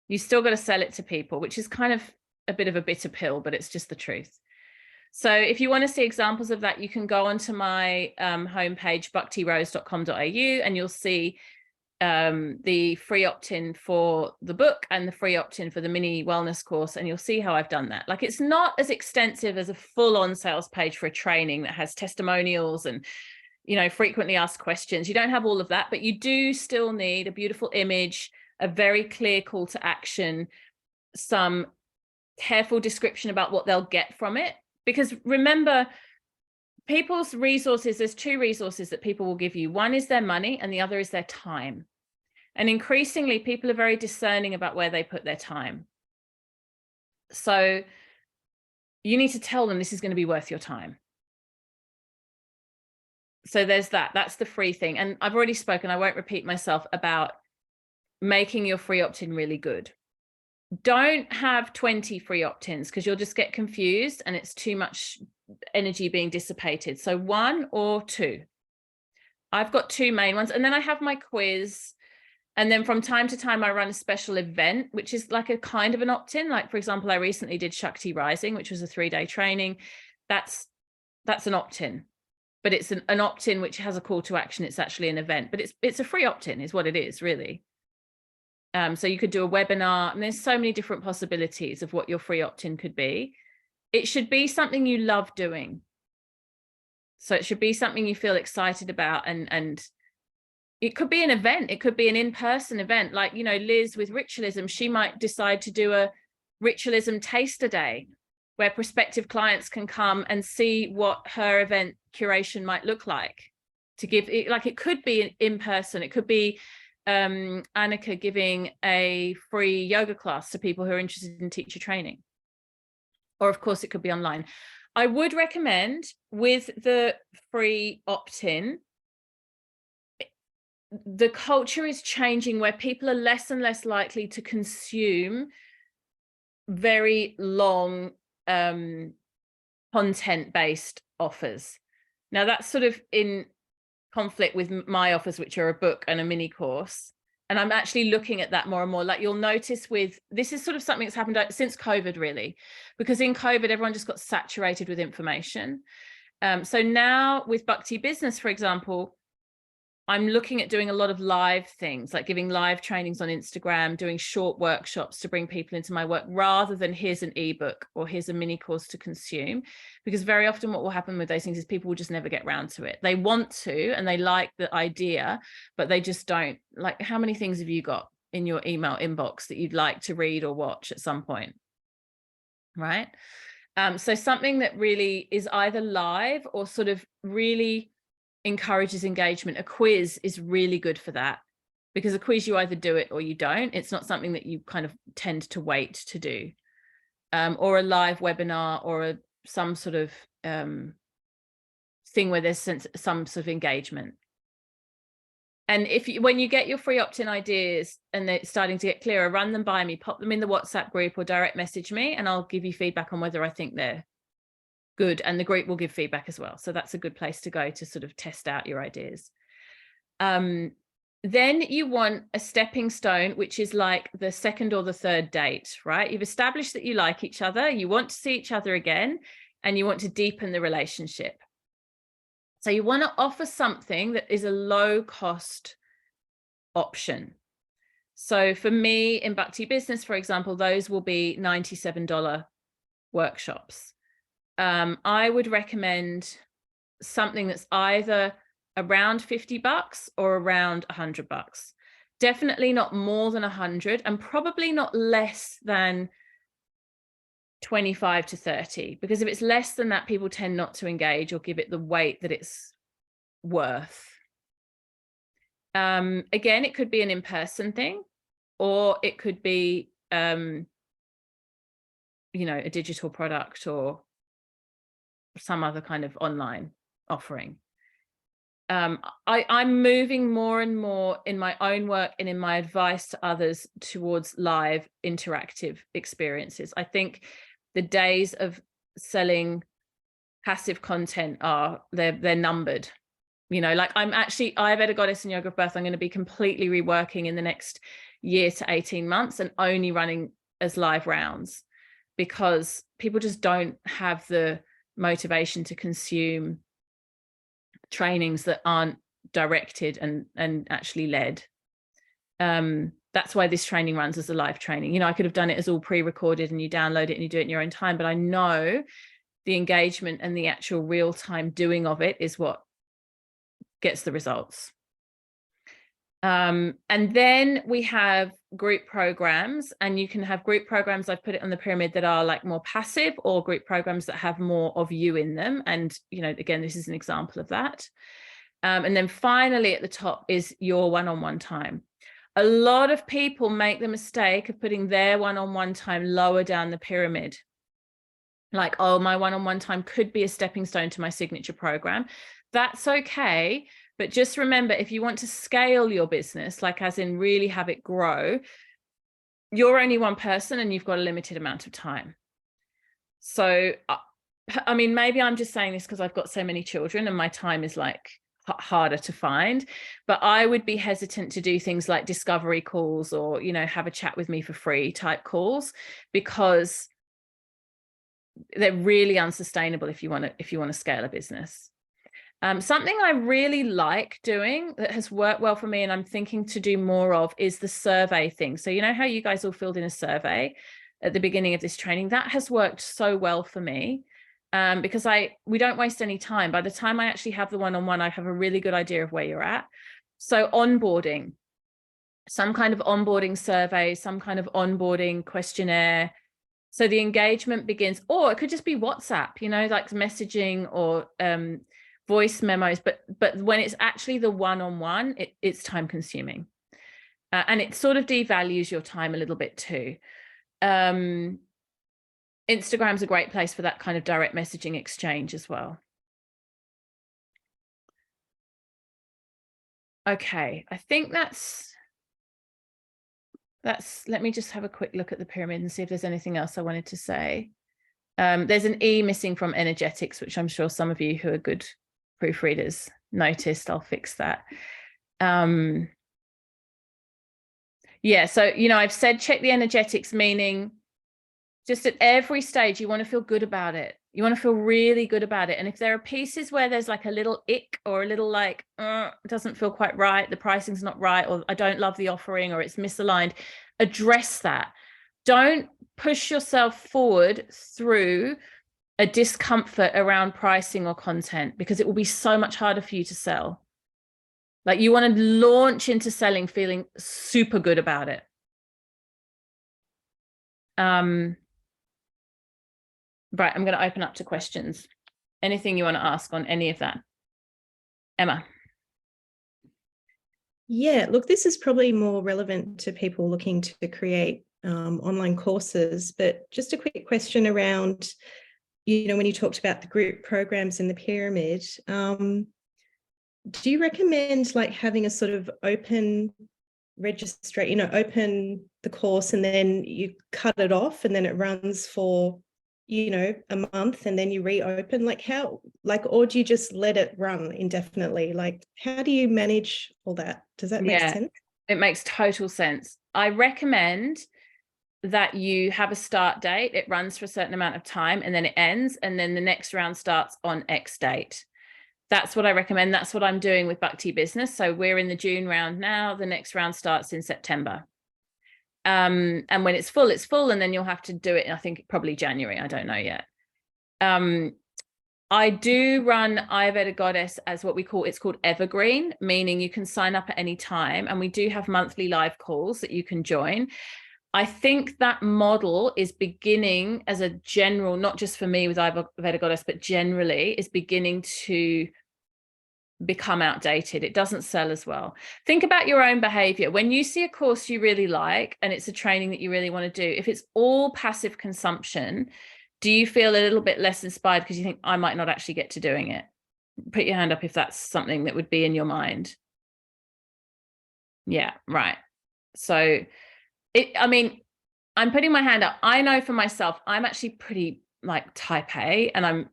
You still got to sell it to people, which is kind of a bit of a bitter pill, but it's just the truth. So if you want to see examples of that, you can go onto my homepage, bhaktirose.com.au, and you'll see the free opt-in for the book and the free opt-in for the mini wellness course, and you'll see how I've done that. Like, it's not as extensive as a full-on sales page for a training that has testimonials and, you know, frequently asked questions. You don't have all of that, but you do still need a beautiful image, a very clear call to action, some careful description about what they'll get from it. Because remember, people's resources, there's two resources that people will give you. One is their money and the other is their time. And increasingly, people are very discerning about where they put their time. So you need to tell them this is going to be worth your time. So there's that. That's the free thing. And I've already spoken, I won't repeat myself, about making your free opt-in really good. Don't have 20 free opt-ins because you'll just get confused and it's too much energy being dissipated. So 1 or 2. I've got 2 main ones, and then I have my quiz. And then from time to time, I run a special event, which is like a kind of an opt-in. Like, for example, I recently did Shakti Rising, which was a 3-day training. That's an opt-in, but it's an opt-in which has a call to action. It's actually an event, but it's a free opt-in is what it is, really. So you could do a webinar, and there's so many different possibilities of what your free opt-in could be. It should be something you love doing. So it should be something you feel excited about, and it could be an event. It could be an in-person event. Like, you know, Liz with Ritualism, she might decide to do a Ritualism taster day where prospective clients can come and see what her event curation might look like. To give it, like, it could be in person. It could be Annika giving a free yoga class to people who are interested in teacher training. Or of course, it could be online. I would recommend with the free opt-in, the culture is changing where people are less and less likely to consume very long content-based offers. Now that's sort of in conflict with my offers, which are a book and a mini course. And I'm actually looking at that more and more. Like, you'll notice this is sort of something that's happened since COVID, really, because in COVID, everyone just got saturated with information. So now with Bhakti Business, for example, I'm looking at doing a lot of live things, like giving live trainings on Instagram, doing short workshops to bring people into my work, rather than here's an ebook or here's a mini course to consume. Because very often what will happen with those things is people will just never get around to it. They want to, and they like the idea, but they just don't. Like, how many things have you got in your email inbox that you'd like to read or watch at some point? Right? So something that really is either live or sort of really encourages engagement. A quiz is really good for that, because a quiz, you either do it or you don't. It's not something that you kind of tend to wait to do. Or a live webinar, or some sort of thing where there's some sort of engagement. And when you get your free opt-in ideas and they're starting to get clearer, run them by me, pop them in the WhatsApp group or direct message me, and I'll give you feedback on whether I think they're good, and the group will give feedback as well. So that's a good place to go to sort of test out your ideas. Then you want a stepping stone, which is like the 2nd or the 3rd date, right? You've established that you like each other, you want to see each other again, and you want to deepen the relationship. So you want to offer something that is a low cost option. So for me in Bhakti Business, for example, those will be $97 workshops. I would recommend something that's either around $50 or around $100. Definitely not more than 100, and probably not less than 25 to 30, because if it's less than that, people tend not to engage or give it the weight that it's worth. Again, it could be an in-person thing, or it could be, you know, a digital product or some other kind of online offering. I'm moving more and more in my own work and in my advice to others towards live interactive experiences. I think the days of selling passive content they're numbered. You know, like I Better Goddess and Yoga of Birth, I'm going to be completely reworking in the next year to 18 months and only running as live rounds, because people just don't have the motivation to consume trainings that aren't directed and actually led. That's why this training runs as a live training. You know, I could have done it as all pre-recorded and you download it and you do it in your own time, but I know the engagement and the actual real-time doing of it is what gets the results. And then we have group programs, and you can have group programs, I've put it on the pyramid, that are like more passive, or group programs that have more of you in them. And, you know, again, this is an example of that. And then finally at the top is your one-on-one time. A lot of people make the mistake of putting their one-on-one time lower down the pyramid. Like, oh, my one-on-one time could be a stepping stone to my signature program. That's okay. But just remember, if you want to scale your business, like as in really have it grow, you're only one person and you've got a limited amount of time. So, I mean, maybe I'm just saying this because I've got so many children and my time is like harder to find, but I would be hesitant to do things like discovery calls or, you know, have a chat with me for free type calls, because they're really unsustainable if you want to scale a business. Something I really like doing that has worked well for me and I'm thinking to do more of is the survey thing. So you know how you guys all filled in a survey at the beginning of this training? That has worked so well for me, because we don't waste any time. By the time I actually have the one-on-one, I have a really good idea of where you're at. So onboarding, some kind of onboarding survey, some kind of onboarding questionnaire. So the engagement begins, or it could just be WhatsApp, you know, like messaging or voice memos, but when it's actually the one-on-one, it's time consuming, and it sort of devalues your time a little bit too. Instagram's a great place for that kind of direct messaging exchange as well. Okay, I think that's, let me just have a quick look at the pyramid and see if there's anything else I wanted to say. There's an E missing from energetics, which I'm sure some of you who are good proofreaders noticed. I'll fix that. Yeah, so, you know, I've said check the energetics, meaning just at every stage, you want to feel good about it. You want to feel really good about it. And if there are pieces where there's like a little ick or a little like, it doesn't feel quite right, the pricing's not right, or I don't love the offering, or it's misaligned, address that. Don't push yourself forward through a discomfort around pricing or content, because it will be so much harder for you to sell. Like, you want to launch into selling feeling super good about it. Right, I'm going to open up to questions. Anything you want to ask on any of that? Emma? Yeah, look, this is probably more relevant to people looking to create online courses, but just a quick question around, you know, when you talked about the group programs in the pyramid, do you recommend like having a sort of open registration, you know, open the course and then you cut it off and then it runs for, you know, a month and then you reopen? Like how, like, or do you just let it run indefinitely? Like, how do you manage all that? Does that make sense? It makes total sense. I recommend that you have a start date. It runs for a certain amount of time and then it ends. And then the next round starts on X date. That's what I recommend. That's what I'm doing with Bhakti Business. So we're in the June round now. The next round starts in September. And when it's full, and then you'll have to do it, I think probably January. I don't know yet. I do run Ayurveda Goddess as what we call, it's called Evergreen, meaning you can sign up at any time. And we do have monthly live calls that you can join. I think that model is beginning as a general, not just for me with Ayurveda Goddess, but generally is beginning to become outdated. It doesn't sell as well. Think about your own behavior. When you see a course you really like and it's a training that you really want to do, if it's all passive consumption, do you feel a little bit less inspired because you think I might not actually get to doing it? Put your hand up if that's something that would be in your mind. Yeah, right. So I mean, I'm putting my hand up. I know for myself, I'm actually pretty like type A and I'm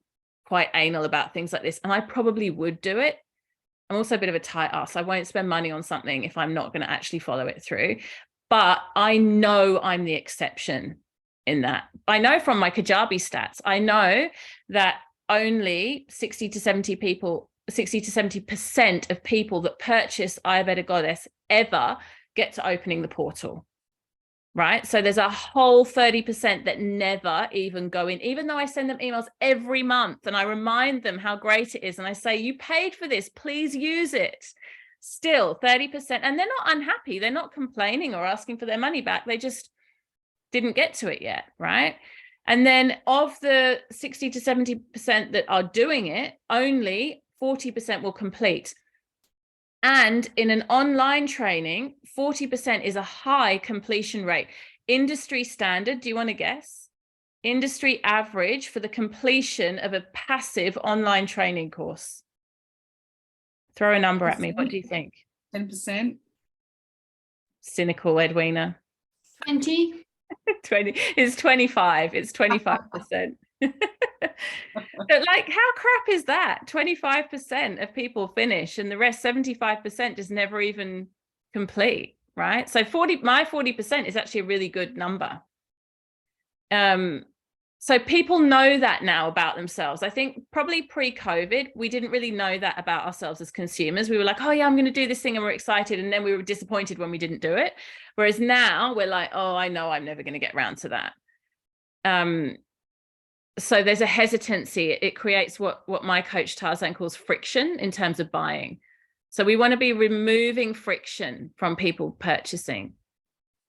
quite anal about things like this. And I probably would do it. I'm also a bit of a tight ass. I won't spend money on something if I'm not going to actually follow it through. But I know I'm the exception in that. I know from my Kajabi stats, I know that only 60 to 70% of people that purchase Ayurveda Goddess ever get to opening the portal. Right. So there's a whole 30% that never even go in, even though I send them emails every month and I remind them how great it is. And I say, you paid for this, please use it. Still 30%. And they're not unhappy. They're not complaining or asking for their money back. They just didn't get to it yet. Right. And then of the 60 to 70% that are doing it, only 40% will complete. And in an online training, 40% is a high completion rate. Industry standard, do you want to guess? Industry average for the completion of a passive online training course. Throw a number at me. What do you think? 10%. Cynical, Edwina. 20. 20. It's 25. It's 25%. But like, how crap is that? 25% of people finish and the rest 75% just never even complete, right? So my 40% is actually a really good number. So people know that now about themselves. I think probably pre-COVID, we didn't really know that about ourselves as consumers. We were like, oh yeah, I'm going to do this thing and we're excited. And then we were disappointed when we didn't do it. Whereas now we're like, oh, I know I'm never going to get around to that. So there's a hesitancy. It creates what my coach Tarzan calls friction in terms of buying. So we want to be removing friction from people purchasing.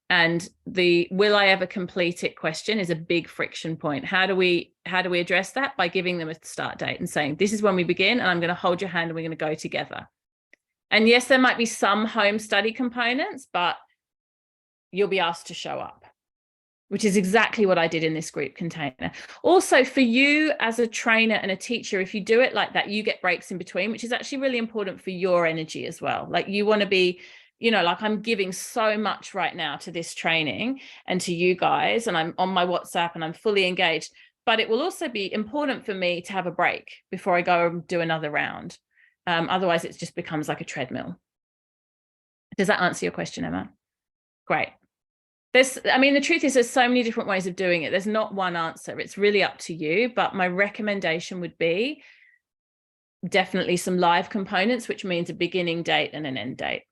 And the will I ever complete it question is a big friction point. How do we address that? By giving them a start date and saying, this is when we begin and I'm going to hold your hand and we're going to go together. And yes, there might be some home study components, but you'll be asked to show up, which is exactly what I did in this group container. Also for you as a trainer and a teacher, if you do it like that, you get breaks in between, which is actually really important for your energy as well. Like you want to be, you know, like I'm giving so much right now to this training and to you guys, and I'm on my WhatsApp and I'm fully engaged, but it will also be important for me to have a break before I go and do another round. Otherwise it just becomes like a treadmill. Does that answer your question, Emma? Great. The truth is there's so many different ways of doing it. There's not one answer. It's really up to you. But my recommendation would be definitely some live components, which means a beginning date and an end date.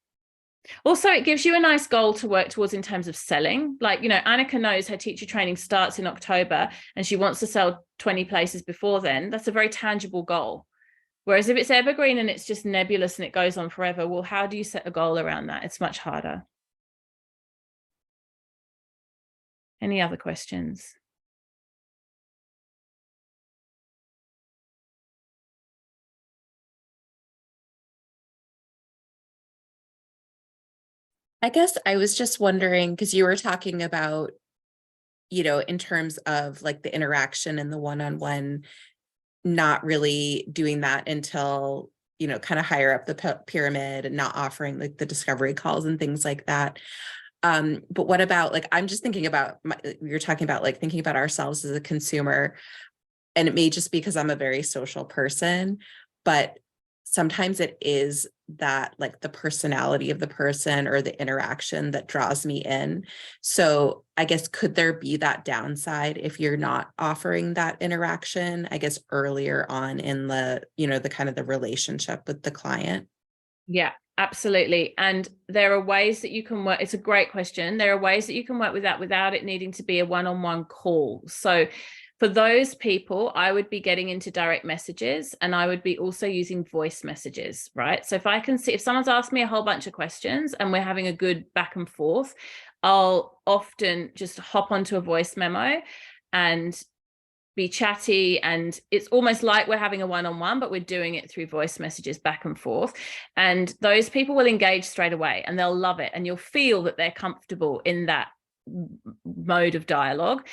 Also, it gives you a nice goal to work towards in terms of selling. Like, you know, Annika knows her teacher training starts in October and she wants to sell 20 places before then. That's a very tangible goal. Whereas if it's evergreen and it's just nebulous and it goes on forever, well, how do you set a goal around that? It's much harder. Any other questions? I guess I was just wondering, because you were talking about, you know, in terms of like the interaction and the one-on-one, not really doing that until, you know, kind of higher up the pyramid and not offering like the discovery calls and things like that. But what about, like, I'm just thinking about, you're talking about like thinking about ourselves as a consumer, and it may just be because I'm a very social person, but sometimes it is that like the personality of the person or the interaction that draws me in. So I guess, could there be that downside if you're not offering that interaction, I guess, earlier on in the, you know, the kind of the relationship with the client? Yeah, absolutely. And there are ways that you can work. It's a great question. There are ways that you can work with that without it needing to be a one-on-one call. So for those people, I would be getting into direct messages, and I would be also using voice messages, right? So if I can see, if someone's asked me a whole bunch of questions and we're having a good back and forth, I'll often just hop onto a voice memo and be chatty, and it's almost like we're having a one-on-one, but we're doing it through voice messages back and forth. And those people will engage straight away and they'll love it, and you'll feel that they're comfortable in that mode of dialogue.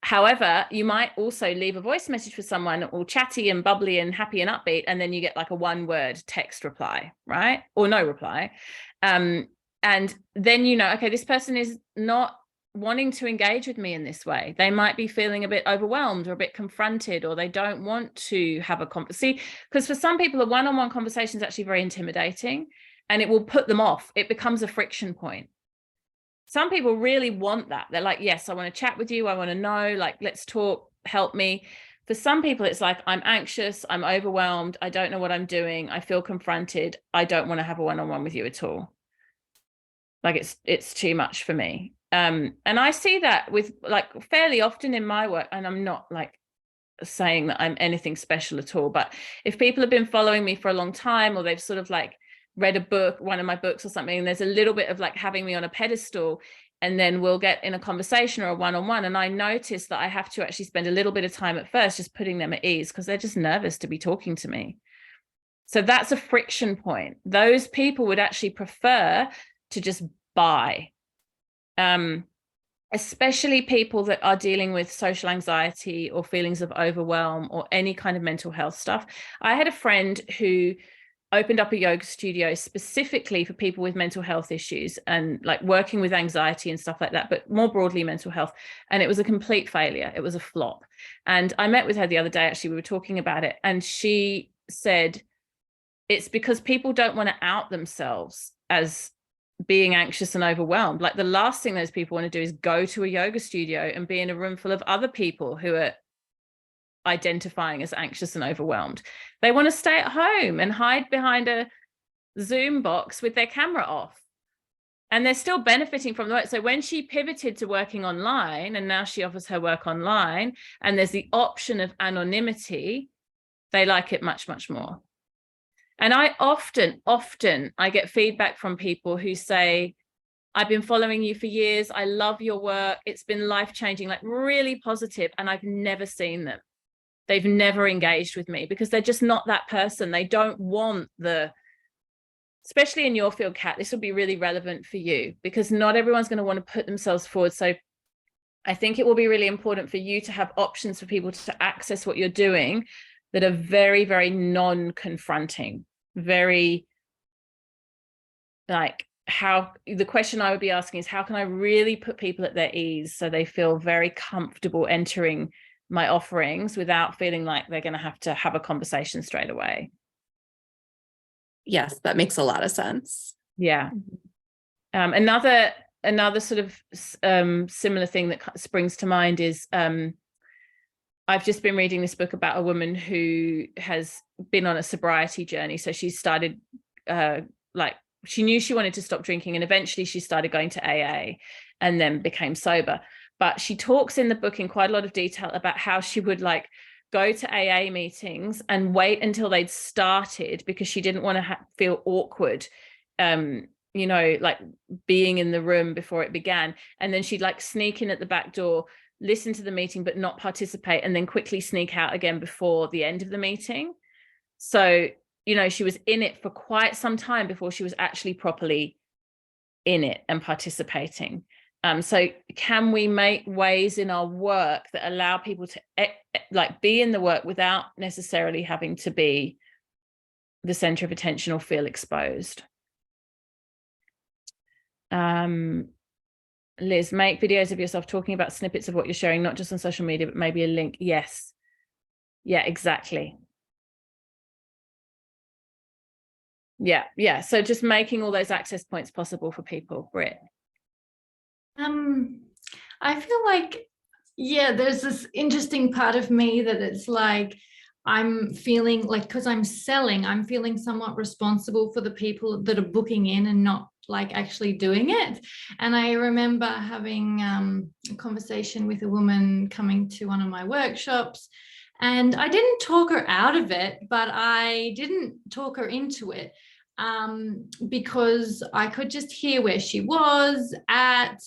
However, you might also leave a voice message for someone all chatty and bubbly and happy and upbeat, and then you get like a one-word text reply, right? Or no reply. And then you know, okay, this person is not wanting to engage with me in this way. They might be feeling a bit overwhelmed or a bit confronted, or they don't want to have a conversation. Because for some people, a one-on-one conversation is actually very intimidating, and it will put them off. It becomes a friction point. Some people really want that. They're like, yes, I want to chat with you. I want to know, like, let's talk, help me. For some people, it's like, I'm anxious, I'm overwhelmed, I don't know what I'm doing, I feel confronted, I don't want to have a one-on-one with you at all. Like, it's too much for me. And I see that with like fairly often in my work, and I'm not like saying that I'm anything special at all, but if people have been following me for a long time, or they've sort of like read a book, one of my books or something, and there's a little bit of like having me on a pedestal, and then we'll get in a conversation or a one-on-one, and I notice that I have to actually spend a little bit of time at first just putting them at ease, because they're just nervous to be talking to me. So that's a friction point. Those people would actually prefer to just buy. Especially people that are dealing with social anxiety or feelings of overwhelm or any kind of mental health stuff. I had a friend who opened up a yoga studio specifically for people with mental health issues and like working with anxiety and stuff like that, but more broadly mental health. And it was a complete failure. It was a flop. And I met with her the other day, actually, we were talking about it. And she said, it's because people don't want to out themselves as being anxious and overwhelmed. Like, the last thing those people want to do is go to a yoga studio and be in a room full of other people who are identifying as anxious and overwhelmed. They want to stay at home and hide behind a Zoom box with their camera off. And they're still benefiting from the work. So when she pivoted to working online, and now she offers her work online, and there's the option of anonymity, they like it much, much more. And I often I get feedback from people who say, I've been following you for years, I love your work, it's been life-changing, like really positive, and I've never seen them. They've never engaged with me because they're just not that person. They don't want the, especially in your field, Kat, this will be really relevant for you, because not everyone's going to want to put themselves forward. So I think it will be really important for you to have options for people to access what you're doing that are very, very non-confronting, very like, how the question I would be asking is, how can I really put people at their ease so they feel very comfortable entering my offerings without feeling like they're going to have a conversation straight away? Yes, that makes a lot of sense. Yeah. Another sort of similar thing that springs to mind is I've just been reading this book about a woman who has been on a sobriety journey. So she started she knew she wanted to stop drinking, and eventually she started going to AA and then became sober. But she talks in the book in quite a lot of detail about how she would like go to AA meetings and wait until they'd started, because she didn't want to feel awkward, you know, like being in the room before it began. And then she'd like sneak in at the back door, listen to the meeting, but not participate, and then quickly sneak out again before the end of the meeting. So, you know, she was in it for quite some time before she was actually properly in it and participating. So can we make ways in our work that allow people to like be in the work without necessarily having to be the center of attention or feel exposed? Liz, make videos of yourself talking about snippets of what you're sharing, not just on social media, but maybe a link. Yes. Yeah, exactly. Yeah. So just making all those access points possible for people. Britt. I feel like, yeah, there's this interesting part of me that it's like I'm feeling like, because I'm selling, I'm feeling somewhat responsible for the people that are booking in and not like actually doing it. And I remember having a conversation with a woman coming to one of my workshops, and I didn't talk her out of it, but I didn't talk her into it, because I could just hear where she was at.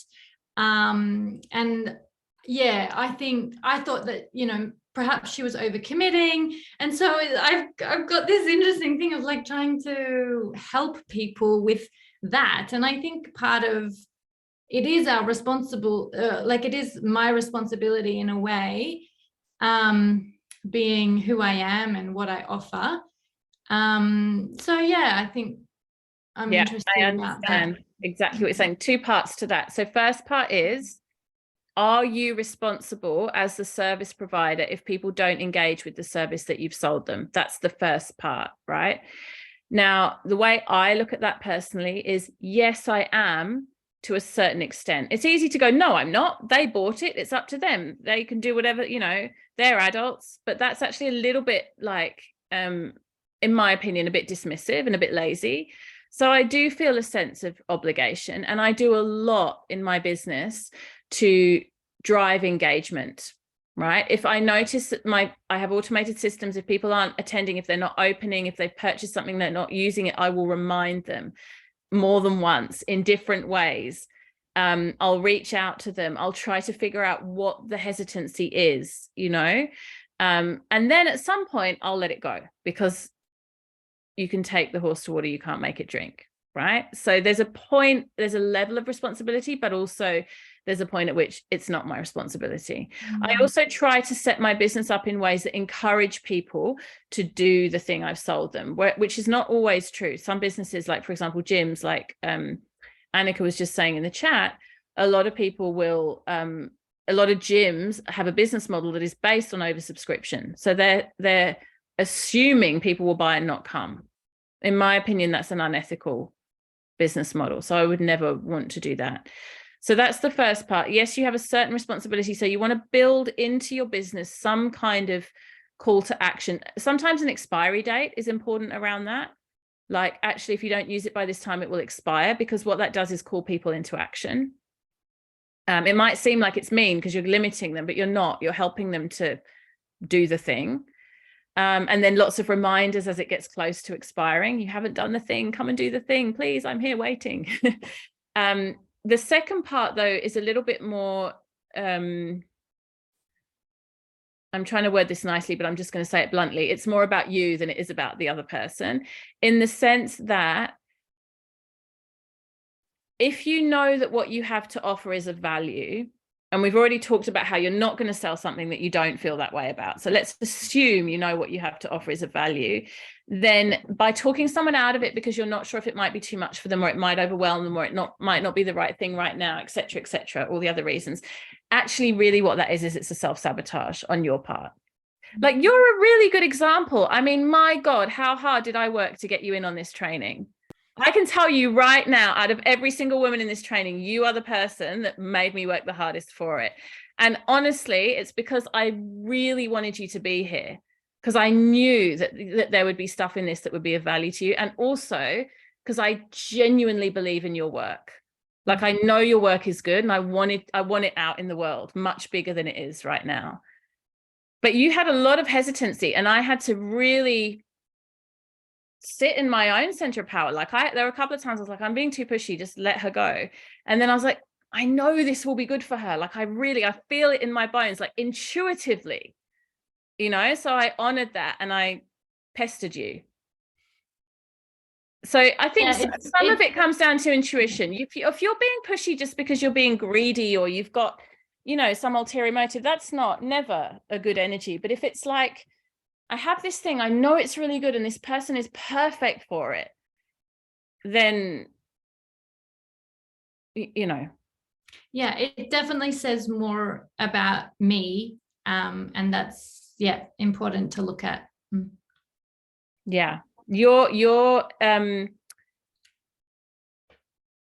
And yeah, I thought that, you know, perhaps she was overcommitting. And so I've got this interesting thing of like trying to help people with that. And I think part of it is our like it is my responsibility in a way, being who I am and what I offer. So yeah, I think I'm interested about that. Exactly what you're saying. Two parts to that. So first part is, are you responsible as the service provider if people don't engage with the service that you've sold them? That's the first part, right? Now, the way I look at that personally is, yes, I am, to a certain extent. It's easy to go, no, I'm not. They bought it. It's up to them. They can do whatever, you know, they're adults. But that's actually a little bit like, in my opinion, a bit dismissive and a bit lazy. So I do feel a sense of obligation, and I do a lot in my business to drive engagement, right? If I notice that I have automated systems, if people aren't attending, if they're not opening, if they've purchased something, they're not using it, I will remind them more than once in different ways. I'll reach out to them. I'll try to figure out what the hesitancy is, you know, and then at some point I'll let it go, because you can take the horse to water, you can't make it drink, right? So there's a point, there's a level of responsibility, but also there's a point at which it's not my responsibility. I also try to set my business up in ways that encourage people to do the thing I've sold them, which is not always true. Some businesses, like for example, gyms, like Annika was just saying in the chat, a lot of people will, a lot of gyms have a business model that is based on oversubscription. So they're assuming people will buy and not come. In my opinion, that's an unethical business model. So I would never want to do that. So that's the first part. Yes, you have a certain responsibility. So you want to build into your business some kind of call to action. Sometimes an expiry date is important around that. Like, actually, if you don't use it by this time, it will expire, because what that does is call people into action. It might seem like it's mean because you're limiting them, but you're not. You're helping them to do the thing. And then lots of reminders as it gets close to expiring. You haven't done the thing, come and do the thing, please, I'm here waiting. The second part, though, is a little bit more, I'm trying to word this nicely, but I'm just going to say it bluntly. It's more about you than it is about the other person, in the sense that if you know that what you have to offer is of value, and we've already talked about how you're not going to sell something that you don't feel that way about. So let's assume you know what you have to offer is of value. Then by talking someone out of it because you're not sure if it might be too much for them, or it might overwhelm them, or it might not be the right thing right now, et cetera, all the other reasons. Actually, really what that is it's a self-sabotage on your part. Like, you're a really good example. I mean, my God, how hard did I work to get you in on this training? I can tell you right now, out of every single woman in this training, you are the person that made me work the hardest for it. And honestly, it's because I really wanted you to be here, because I knew that there would be stuff in this that would be of value to you. And also because I genuinely believe in your work. Like, I know your work is good, and I want it out in the world, much bigger than it is right now. But you had a lot of hesitancy, and I had to really sit in my own center of power. Like, there were a couple of times I was like, I'm being too pushy, just let her go. And then I was like, I know this will be good for her. Like, I feel it in my bones, like intuitively, you know? So I honored that, and I pestered you. So I think some of it comes down to intuition. If you're being pushy just because you're being greedy, or you've got, you know, some ulterior motive, that's never a good energy. But if it's like, I have this thing, I know it's really good, and this person is perfect for it, then, you know. Yeah, it definitely says more about me. And that's, yeah, important to look at. Yeah. your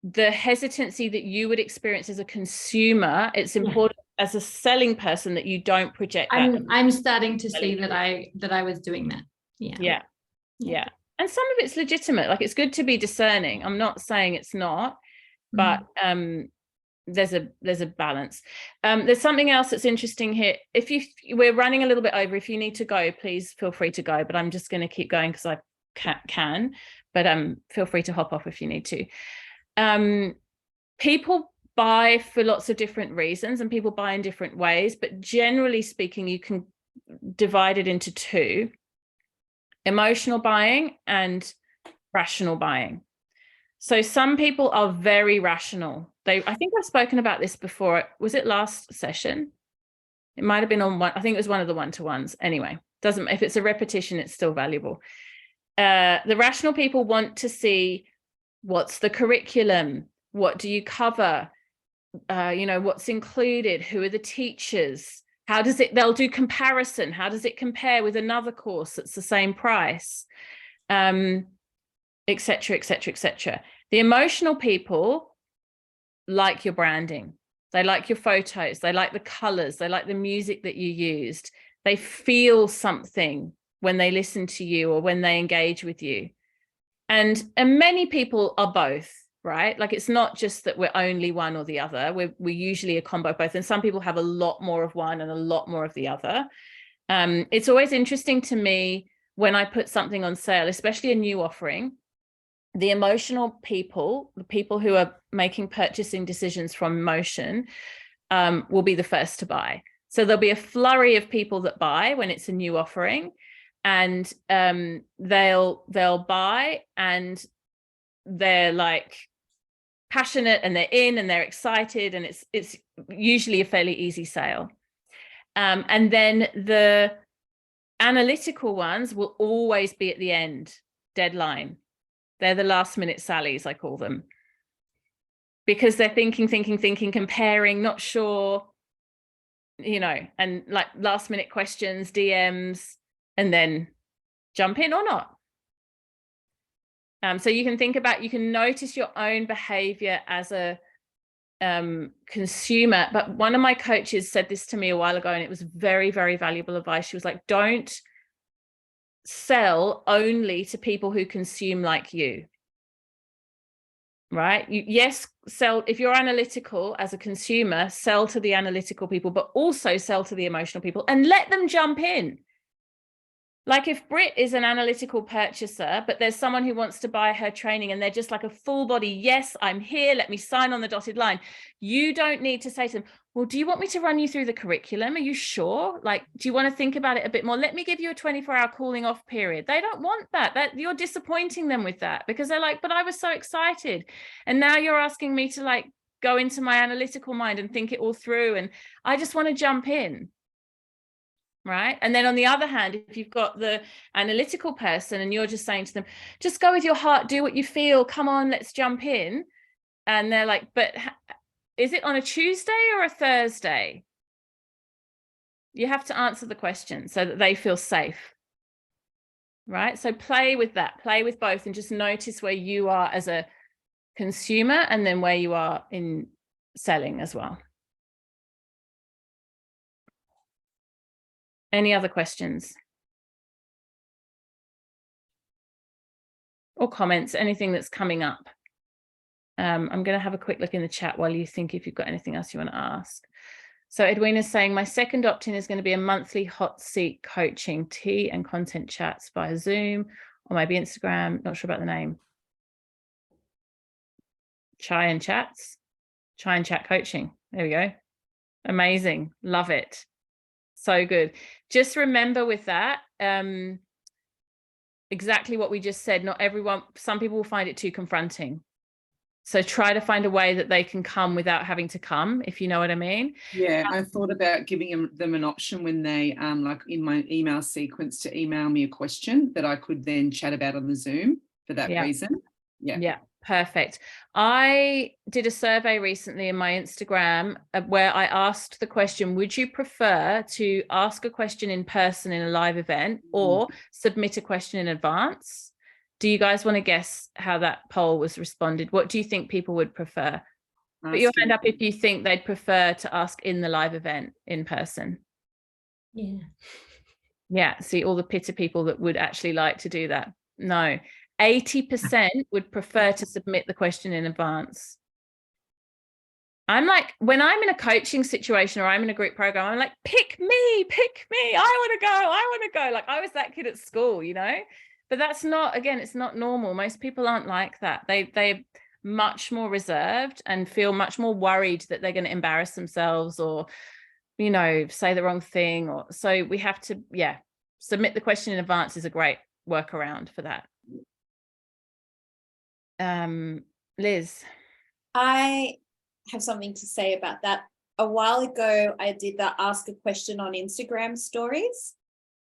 the hesitancy that you would experience as a consumer, it's important as a selling person that you don't project that. I'm starting to see that I was doing that. Yeah. And some of it's legitimate. Like, it's good to be discerning. I'm not saying it's not, but there's a balance. There's something else that's interesting here. We're running a little bit over. If you need to go, please feel free to go, but I'm just going to keep going because I can, but feel free to hop off if you need to. People buy for lots of different reasons, and people buy in different ways, but generally speaking, you can divide it into two: emotional buying and rational buying. So some people are very rational. I think I've spoken about this before. Was it last session? It might have been on one. I think it was one of the one-to-ones. Anyway, if it's a repetition, it's still valuable. The rational people want to see, what's the curriculum? What do you cover? What's included? Who are the teachers? How does it, they'll do comparison. How does it compare with another course that's the same price? Et cetera, et cetera, et cetera. The emotional people like your branding. They like your photos. They like the colors. They like the music that you used. They feel something when they listen to you or when they engage with you. And many people are both, right? Like, it's not just that we're only one or the other. We're usually a combo of both. And some people have a lot more of one and a lot more of the other. It's always interesting to me when I put something on sale, especially a new offering. The emotional people, the people who are making purchasing decisions from emotion, will be the first to buy. So there'll be a flurry of people that buy when it's a new offering, and they'll buy, and they're like passionate, and they're in, and they're excited, and it's usually a fairly easy sale. And then the analytical ones will always be at the end, deadline. They're the last minute Sallies, I call them, because they're thinking, comparing, not sure, and like last minute questions, DMs, and then jump in or not. So you can notice your own behavior as a consumer. But one of my coaches said this to me a while ago, and it was very, very valuable advice. She was like, don't sell only to people who consume like you, right? Sell if you're analytical as a consumer, sell to the analytical people, but also sell to the emotional people and let them jump in. Like, if Brit is an analytical purchaser, but there's someone who wants to buy her training and they're just like a full body, yes, I'm here, let me sign on the dotted line. You don't need to say to them, well, do you want me to run you through the curriculum? Are you sure? Like, do you want to think about it a bit more? Let me give you a 24-hour cooling off period. They don't want that. You're disappointing them with that, because they're like, but I was so excited. And now you're asking me to like go into my analytical mind and think it all through. And I just want to jump in. Right. And then on the other hand, if you've got the analytical person and you're just saying to them, just go with your heart, do what you feel, come on, let's jump in. And they're like, but is it on a Tuesday or a Thursday? You have to answer the question so that they feel safe. Right. So play with that, play with both, and just notice where you are as a consumer and then where you are in selling as well. Any other questions or comments, anything that's coming up? I'm going to have a quick look in the chat while you think if you've got anything else you want to ask. So Edwina's saying, my second opt-in is going to be a monthly hot seat coaching, tea and content chats via Zoom or maybe Instagram. Not sure about the name. Chai and chat coaching. There we go. Amazing. Love it. So good. Just remember with that, exactly what we just said. Not everyone, some people will find it too confronting. So try to find a way that they can come without having to come, if you know what I mean. Yeah, I thought about giving them an option when they, like in my email sequence, to email me a question that I could then chat about on the Zoom for that reason. Yeah. Perfect. I did a survey recently in my Instagram where I asked the question, would you prefer to ask a question in person in a live event or submit a question in advance? Do you guys want to guess how that poll was responded? What do you think people would prefer? Put your hand up if you think they'd prefer to ask in the live event in person. Yeah. Yeah, see all the pitter people that would actually like to do that. No, 80% would prefer to submit the question in advance. I'm like, when I'm in a coaching situation or I'm in a group program, I'm like, pick me. I want to go. Like I was that kid at school, you know, but that's not, again, it's not normal. Most people aren't like that. They're much more reserved and feel much more worried that they're going to embarrass themselves or, you know, say the wrong thing. Or so we have to, submit the question in advance is a great workaround for that. Liz. I have something to say about that. A while ago, I did the ask a question on Instagram stories,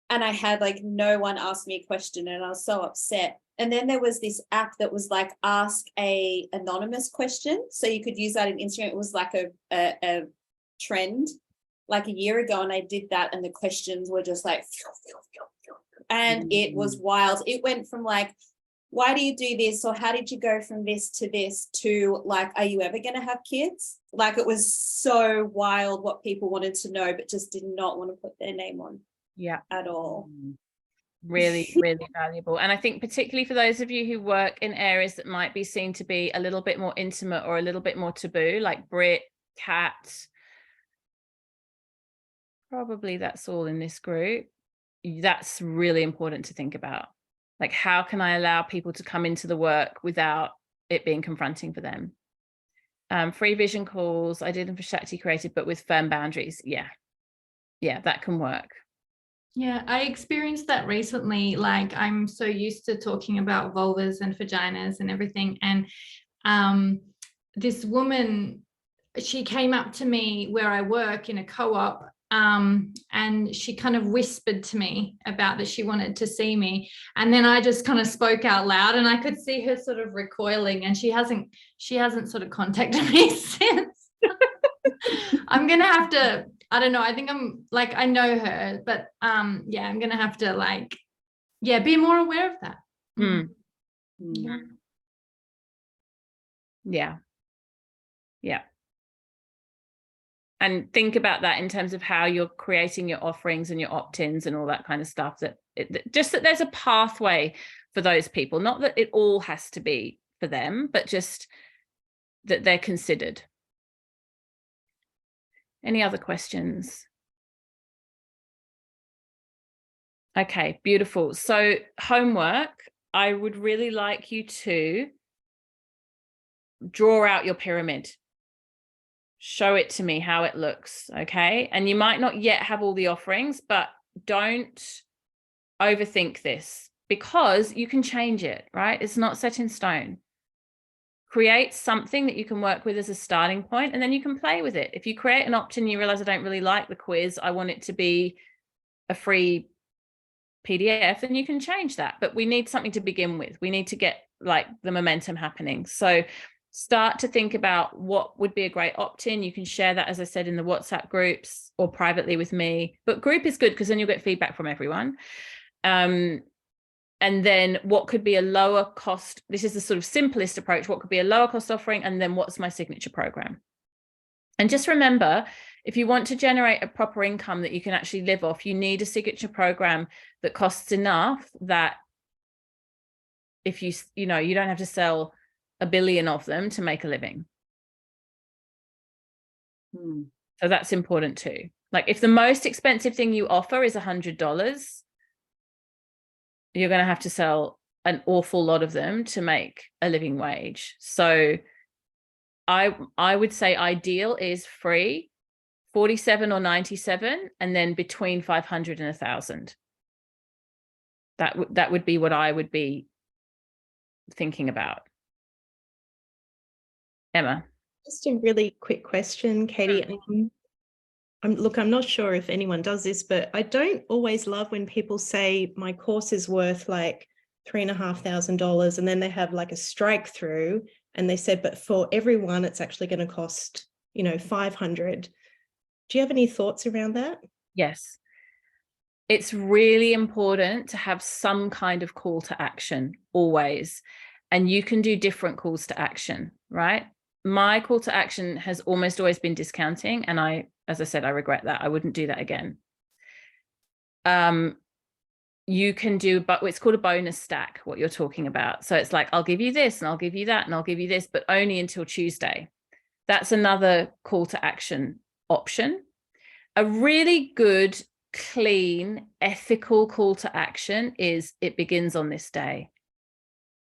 and I had like no one ask me a question, and I was so upset. And then there was this app that was like ask a anonymous question, so you could use that in Instagram. It was like a trend like a year ago, and I did that, and the questions were just like, and it was wild. It went from like, why do you do this? Or how did you go from this to like, are you ever going to have kids? Like it was so wild what people wanted to know, but just did not want to put their name on at all. Really, really valuable. And I think particularly for those of you who work in areas that might be seen to be a little bit more intimate or a little bit more taboo, like Brit, Kat, probably that's all in this group. That's really important to think about. Like, how can I allow people to come into the work without it being confronting for them? Free vision calls, I did them for Shakti Creative, but with firm boundaries. Yeah, that can work. Yeah, I experienced that recently. Like I'm so used to talking about vulvas and vaginas and everything. And this woman, she came up to me where I work in a co-op, and she kind of whispered to me about that she wanted to see me. And then I just kind of spoke out loud, and I could see her sort of recoiling, and she hasn't sort of contacted me since. I'm going to have to, I don't know, I think I'm like, I know her, but I'm going to have to like, be more aware of that. Yeah. And think about that in terms of how you're creating your offerings and your opt-ins and all that kind of stuff, just that there's a pathway for those people, not that it all has to be for them, but just that they're considered. Any other questions? Okay, beautiful. So homework, I would really like you to draw out your pyramid. Show it to me how it looks, okay? And you might not yet have all the offerings, but don't overthink this because you can change it, right? It's not set in stone. Create something that you can work with as a starting point, and then you can play with it. If you create an opt-in, you realize I don't really like the quiz, I want it to be a free PDF, then you can change that. But we need something to begin with. We need to get like the momentum happening. So start to think about what would be a great opt-in. You can share that, as I said, in the WhatsApp groups or privately with me. But group is good because then you'll get feedback from everyone. And then what could be a lower cost? This is the sort of simplest approach. What could be a lower cost offering? And then what's my signature program? And just remember, if you want to generate a proper income that you can actually live off, you need a signature program that costs enough that if you don't have to sell 1 billion of them to make a living. So that's important too. Like if the most expensive thing you offer is $100, you're going to have to sell an awful lot of them to make a living wage. So I would say ideal is free, 47 or 97, and then between 500 and 1,000. That would be what I would be thinking about. Emma. Just a really quick question, Katie. I'm not sure if anyone does this, but I don't always love when people say my course is worth like $3,500 and then they have like a strike through and they said, but for everyone, it's actually going to cost, $500. Do you have any thoughts around that? Yes. it's really important to have some kind of call to action always. And you can do different calls to action, right? My call to action has almost always been discounting. And as I said, I regret that. I wouldn't do that again. You can do, but it's called a bonus stack, what you're talking about. So it's like, I'll give you this and I'll give you that and I'll give you this, but only until Tuesday. That's another call to action option. A really good, clean, ethical call to action is it begins on this day.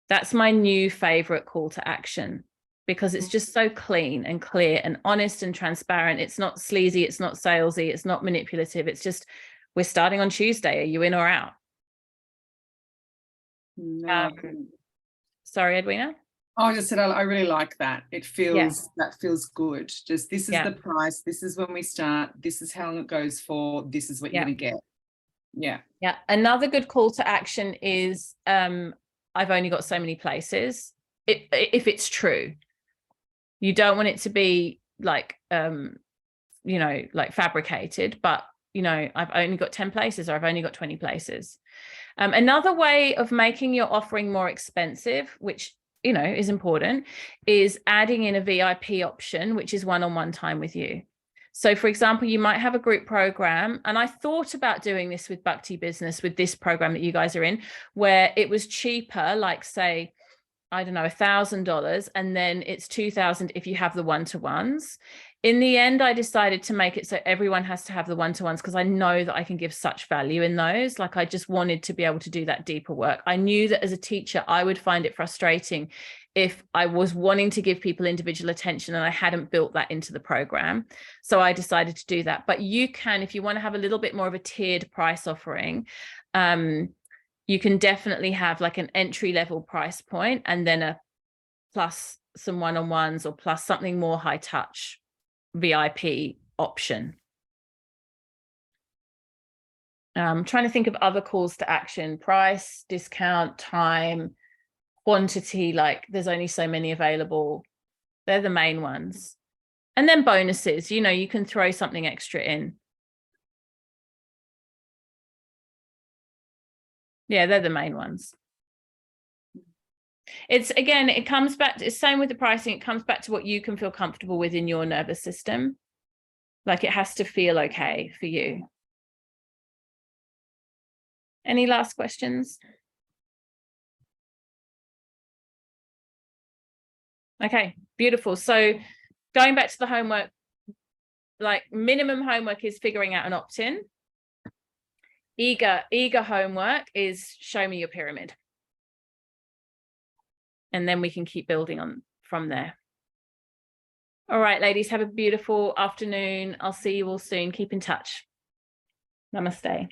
That's my new favorite call to action because it's just so clean and clear and honest and transparent. It's not sleazy. It's not salesy. It's not manipulative. It's just, we're starting on Tuesday. Are you in or out? Sorry, Edwina. I just said I really like that. It feels that feels good. Just this is the price. This is when we start. This is how long it goes for. This is what you're going to get. Yeah. Yeah. Another good call to action is I've only got so many places. If it's true, you don't want it to be like you know, like fabricated, but you know, I've only got 10 places or I've only got 20 places. Another way of making your offering more expensive, which, you know, is important, is adding in a VIP option, which is one-on-one time with you. So for example, you might have a group program, and I thought about doing this with Bhakti Business, with this program that you guys are in, where it was cheaper, like say, I don't know, $1,000, and then it's 2,000 if you have the one-to-ones. In the end, I decided to make it so everyone has to have the one-to-ones because I know that I can give such value in those. Like I just wanted to be able to do that deeper work. I knew that as a teacher, I would find it frustrating if I was wanting to give people individual attention and I hadn't built that into the program. So I decided to do that. But you can, if you want to have a little bit more of a tiered price offering, you can definitely have like an entry level price point and then a plus some one-on-ones or plus something more high touch VIP option. I'm trying to think of other calls to action: price, discount, time, quantity, like there's only so many available. They're the main ones. And then bonuses, you know, you can throw something extra in. Yeah, they're the main ones. It's again, it comes back to, it's same with the pricing. It comes back to what you can feel comfortable with in your nervous system. Like it has to feel okay for you. Any last questions? Okay, beautiful. So going back to the homework, like minimum homework is figuring out an opt-in. Eager homework is show me your pyramid. And then we can keep building on from there. All right, ladies, have a beautiful afternoon. I'll see you all soon. Keep in touch. Namaste.